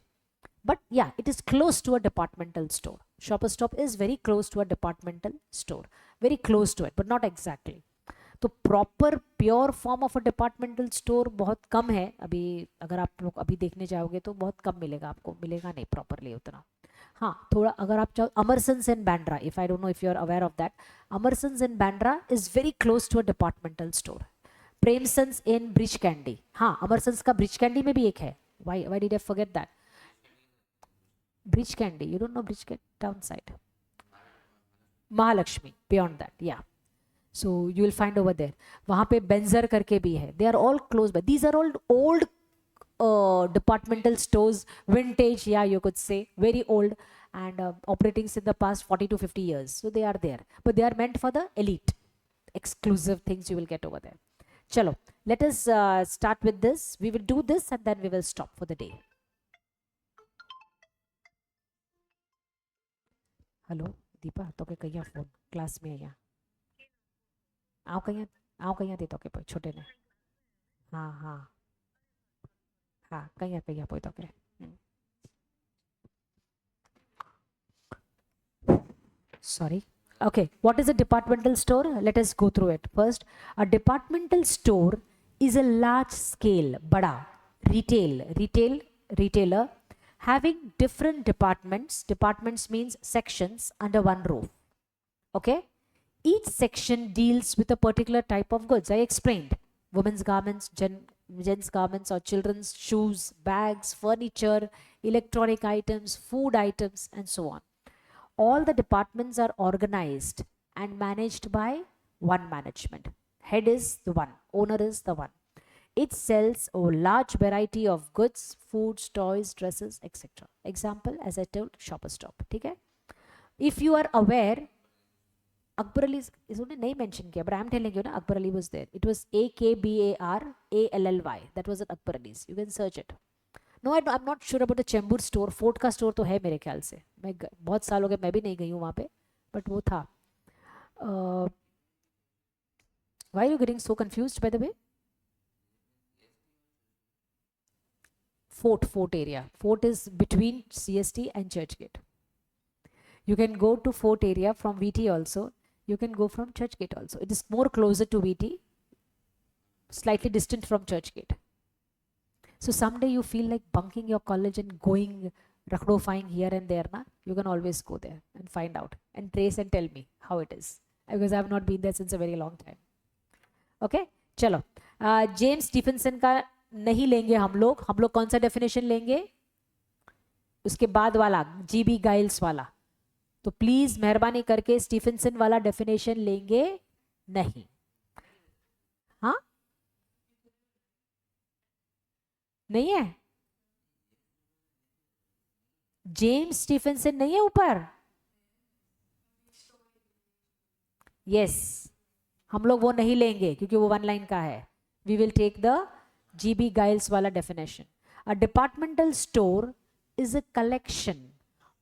But yeah, it is close to a departmental store. Shoppers Stop is very close to a departmental store. Very close to it, but not exactly. तो proper pure form of a departmental store बहुत कम है अभी. अगर आप लोग अभी देखने जाओगे तो बहुत कम मिलेगा आपको, मिलेगा नहीं प्रॉपरली उतना. हाँ, थोड़ा अगर आप चाहो, Amarsons in Bandra, if I don't know if you are aware of that, Amarsons in Bandra is very close to a departmental store. Premsons in Breach Candy, हाँ अमरसन्स का ब्रिज कैंडी में भी एक है. Why did I forget that? Breach Candy, you don't know Breach Candy town side? Mahalakshmi, beyond that, yeah. So you will find over there. वहाँ पे Berger करके भी है. They are all close by. These are all old departmental stores, vintage, yeah, you could say, very old, and operating since the past 40 to 50 years. So they are there, but they are meant for the elite, exclusive things you will get over there. Chalo, let us start with this. We will do this and then we will stop for the day. Hello, Deepa, तो के कहिया phone class में आया. आओ कहीं दे तो के पोई छोटे ने. हाँ हाँ हाँ, कहीं पोई तो के. Sorry, Okay, what is a departmental store? Let us go through it. First, a departmental store is a large scale, bada, retailer having different departments. Departments means sections under one roof. Okay, each section deals with a particular type of goods. I explained women's garments, gents garments, or children's shoes, bags, furniture, electronic items, food items, and so on. All the departments are organized and managed by one management. Head is the one, owner is the one. It sells a large variety of goods, foods, toys, dresses, etc. Example, as I told, Shoppers Stop. Okay? If you are aware, Akbar Ali is only name mentioned here, but I am telling you, Akbar Ali was there. It was AKBARALLY. That was at Akbar Ali's. You can search it. No I am not sure about the Chembur store. Fort का store तो है मेरे ख्याल से. मैं बहुत साल हो गए, मैं भी नहीं गई हूँ वहाँ पे, बट वो था. Why you getting so confused by the way? Fort area. Fort is between CST and Churchgate. You can go to Fort area from VT also. You can go from Churchgate also. It is more closer to VT, slightly distant from Churchgate. So someday you feel like bunking your college and going rakhdofying here and there, na? You can always go there and find out and trace and tell me how it is, because I have not been there since a very long time. Okay, चलो. James Stephenson का नहीं लेंगे हम लोग कौन सा definition लेंगे? उसके बाद वाला जीबी गाइल्स वाला. तो प्लीज मेहरबानी करके स्टीफनसन वाला डेफिनेशन लेंगे नहीं. हाँ, नहीं है. जेम्स स्टीफनसन नहीं है ऊपर. यस, हम लोग वो नहीं लेंगे क्योंकि वो वन लाइन का है. We will take the GB Giles वाला definition. A departmental store is a collection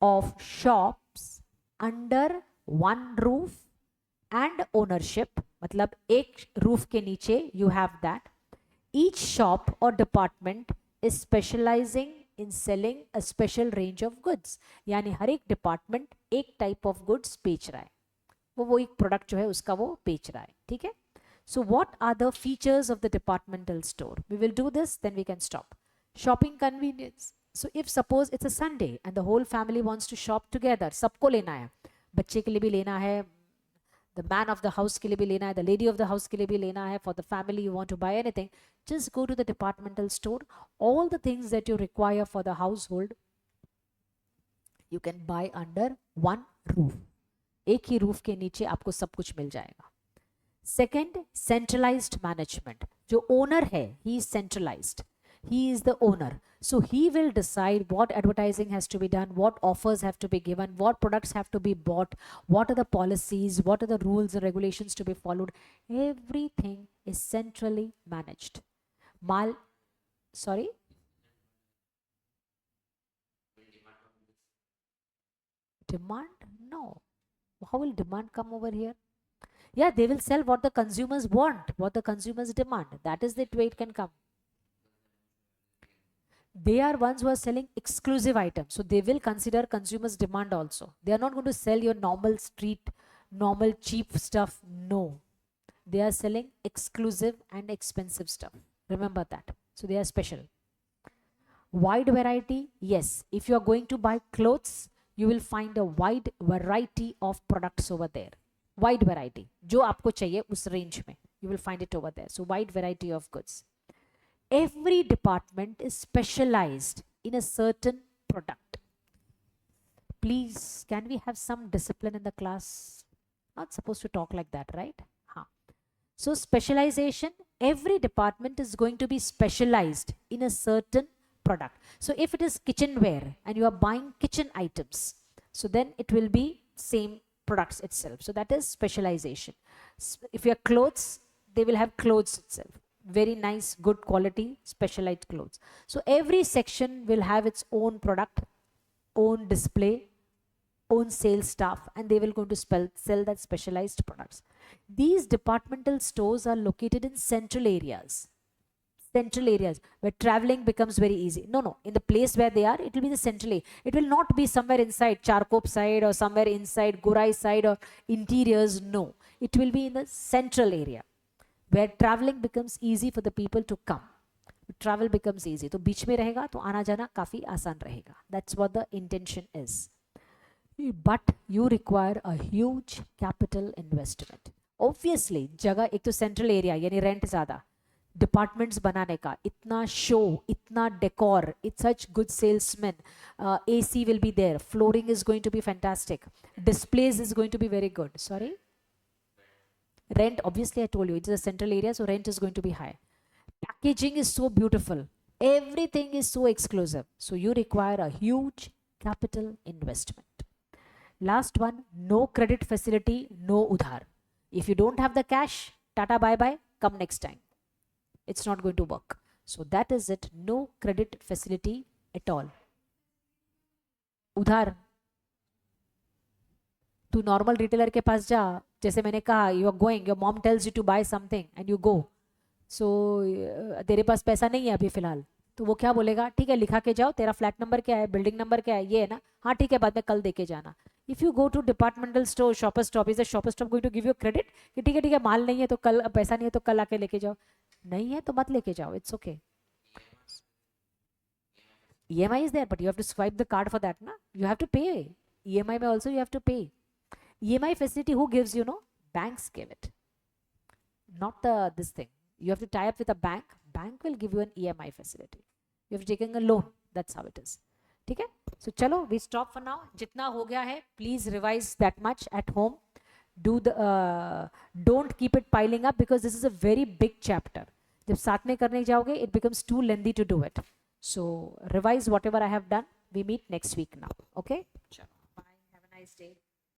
of shops under one roof and ownership. मतलब एक रूफ के नीचे you have that. Each shop or department is specializing in selling a special range of goods. यानी हर एक department एक type of goods बेच रहा है. वो एक प्रोडक्ट जो है उसका वो बेच रहा है. ठीक है. So what are the features of the departmental store? We will do this, then we can stop. Shopping convenience. So if suppose it's a Sunday and the whole family wants to shop together. सबको लेना है, बच्चे के लिए भी लेना है, the man of the house के लिए भी लेना है, the lady of the house के लिए भी लेना है, for the family you want to buy anything, just go to the departmental store. All the things that you require for the household you can buy under one roof. एक ही roof के नीचे आपको सब कुछ मिल जाएगा. Second, centralized management. जो owner है, he is centralized. He is the owner. So he will decide what advertising has to be done, what offers have to be given, what products have to be bought, what are the policies, what are the rules and regulations to be followed. Everything is centrally managed. Sorry? Demand? No. How will demand come over here? Yeah, they will sell what the consumers want, what the consumers demand. That is the way it can come. They are ones who are selling exclusive items, so they will consider consumers demand also. They are not going to sell your normal street, normal cheap stuff. No, they are selling exclusive and expensive stuff. Remember that. So they are special. Wide variety. Yes, if you are going to buy clothes, you will find a wide variety of products over there. Wide variety, जो आपको चाहिए उस range में, you will find it over there. So wide variety of goods. Every department is specialized in a certain product. Please, can we have some discipline in the class? Not supposed to talk like that, right? Huh. So specialization, every department is going to be specialized in a certain product. So if it is kitchenware and you are buying kitchen items, so then it will be same products itself. So that is specialization. If you are clothes, they will have clothes itself. Very nice, good quality, specialized clothes. So every section will have its own product, own display, own sales staff, and they will go to sell that specialized products. These departmental stores are located in central areas. central areas where traveling becomes very easy. No, no, in the place where they are, it will be the central area. It will not be somewhere inside Charkop side or somewhere inside Gorai side or interiors. No, it will be in the central area where traveling becomes easy for the people to come. Travel becomes easy. तो बीच में रहेगा तो आना जाना काफी आसान रहेगा. That's what the intention is. But you require a huge capital investment. Obviously, जगह एक तो central area यानी rent ज़्यादा, डिपार्टमेंट्स बनाने का, इतना शो, इतना decor, it's such good salesman, AC will be there, flooring is going to be fantastic, displays is going to be very good. Sorry, rent, obviously I told you it's a central area, so rent is going to be high. Packaging is so beautiful, everything is so exclusive, so you require a huge capital investment. Last one, no credit facility, no udhar. If you don't have the cash, tata bye bye, come next time. It's not going to work. So that is it. No credit facility at all. उधार, तू normal retailer के पास जा, जैसे मैंने कहा, you are going, your mom tells you to buy something and you go, so तेरे पास पैसा नहीं है अभी फिलहाल, तो वो क्या बोलेगा, ठीक है लिखा के जाओ, तेरा फ्लैट नंबर क्या है, बिल्डिंग नंबर क्या है, ये है ना, हाँ ठीक है बाद में कल दे के जाना. If you go to departmental store, shopper stop, is the shopper stop going to give you credit कि ठीक है माल नहीं है तो कल, पैसा नहीं है तो कल आके लेके जाओ, नहीं है तो मत लेके जाओ, it's okay. EMI is there, but you have to swipe the card for that, na? You have to pay. EMI may also you have to pay. EMI facility, who gives, you know? Banks give it. Not this thing. You have to tie up with a bank. Bank will give you an EMI facility. You have to take a loan. That's how it is. ठीक है? So चलो, we stop for now. जितना हो गया है, please revise that much at home. Do the don't keep it piling up because this is a very big chapter. जब साथ में करने जाओगे, it becomes too lengthy to do it. So revise whatever I have done. We meet next week now. Okay? Bye. Have a nice day.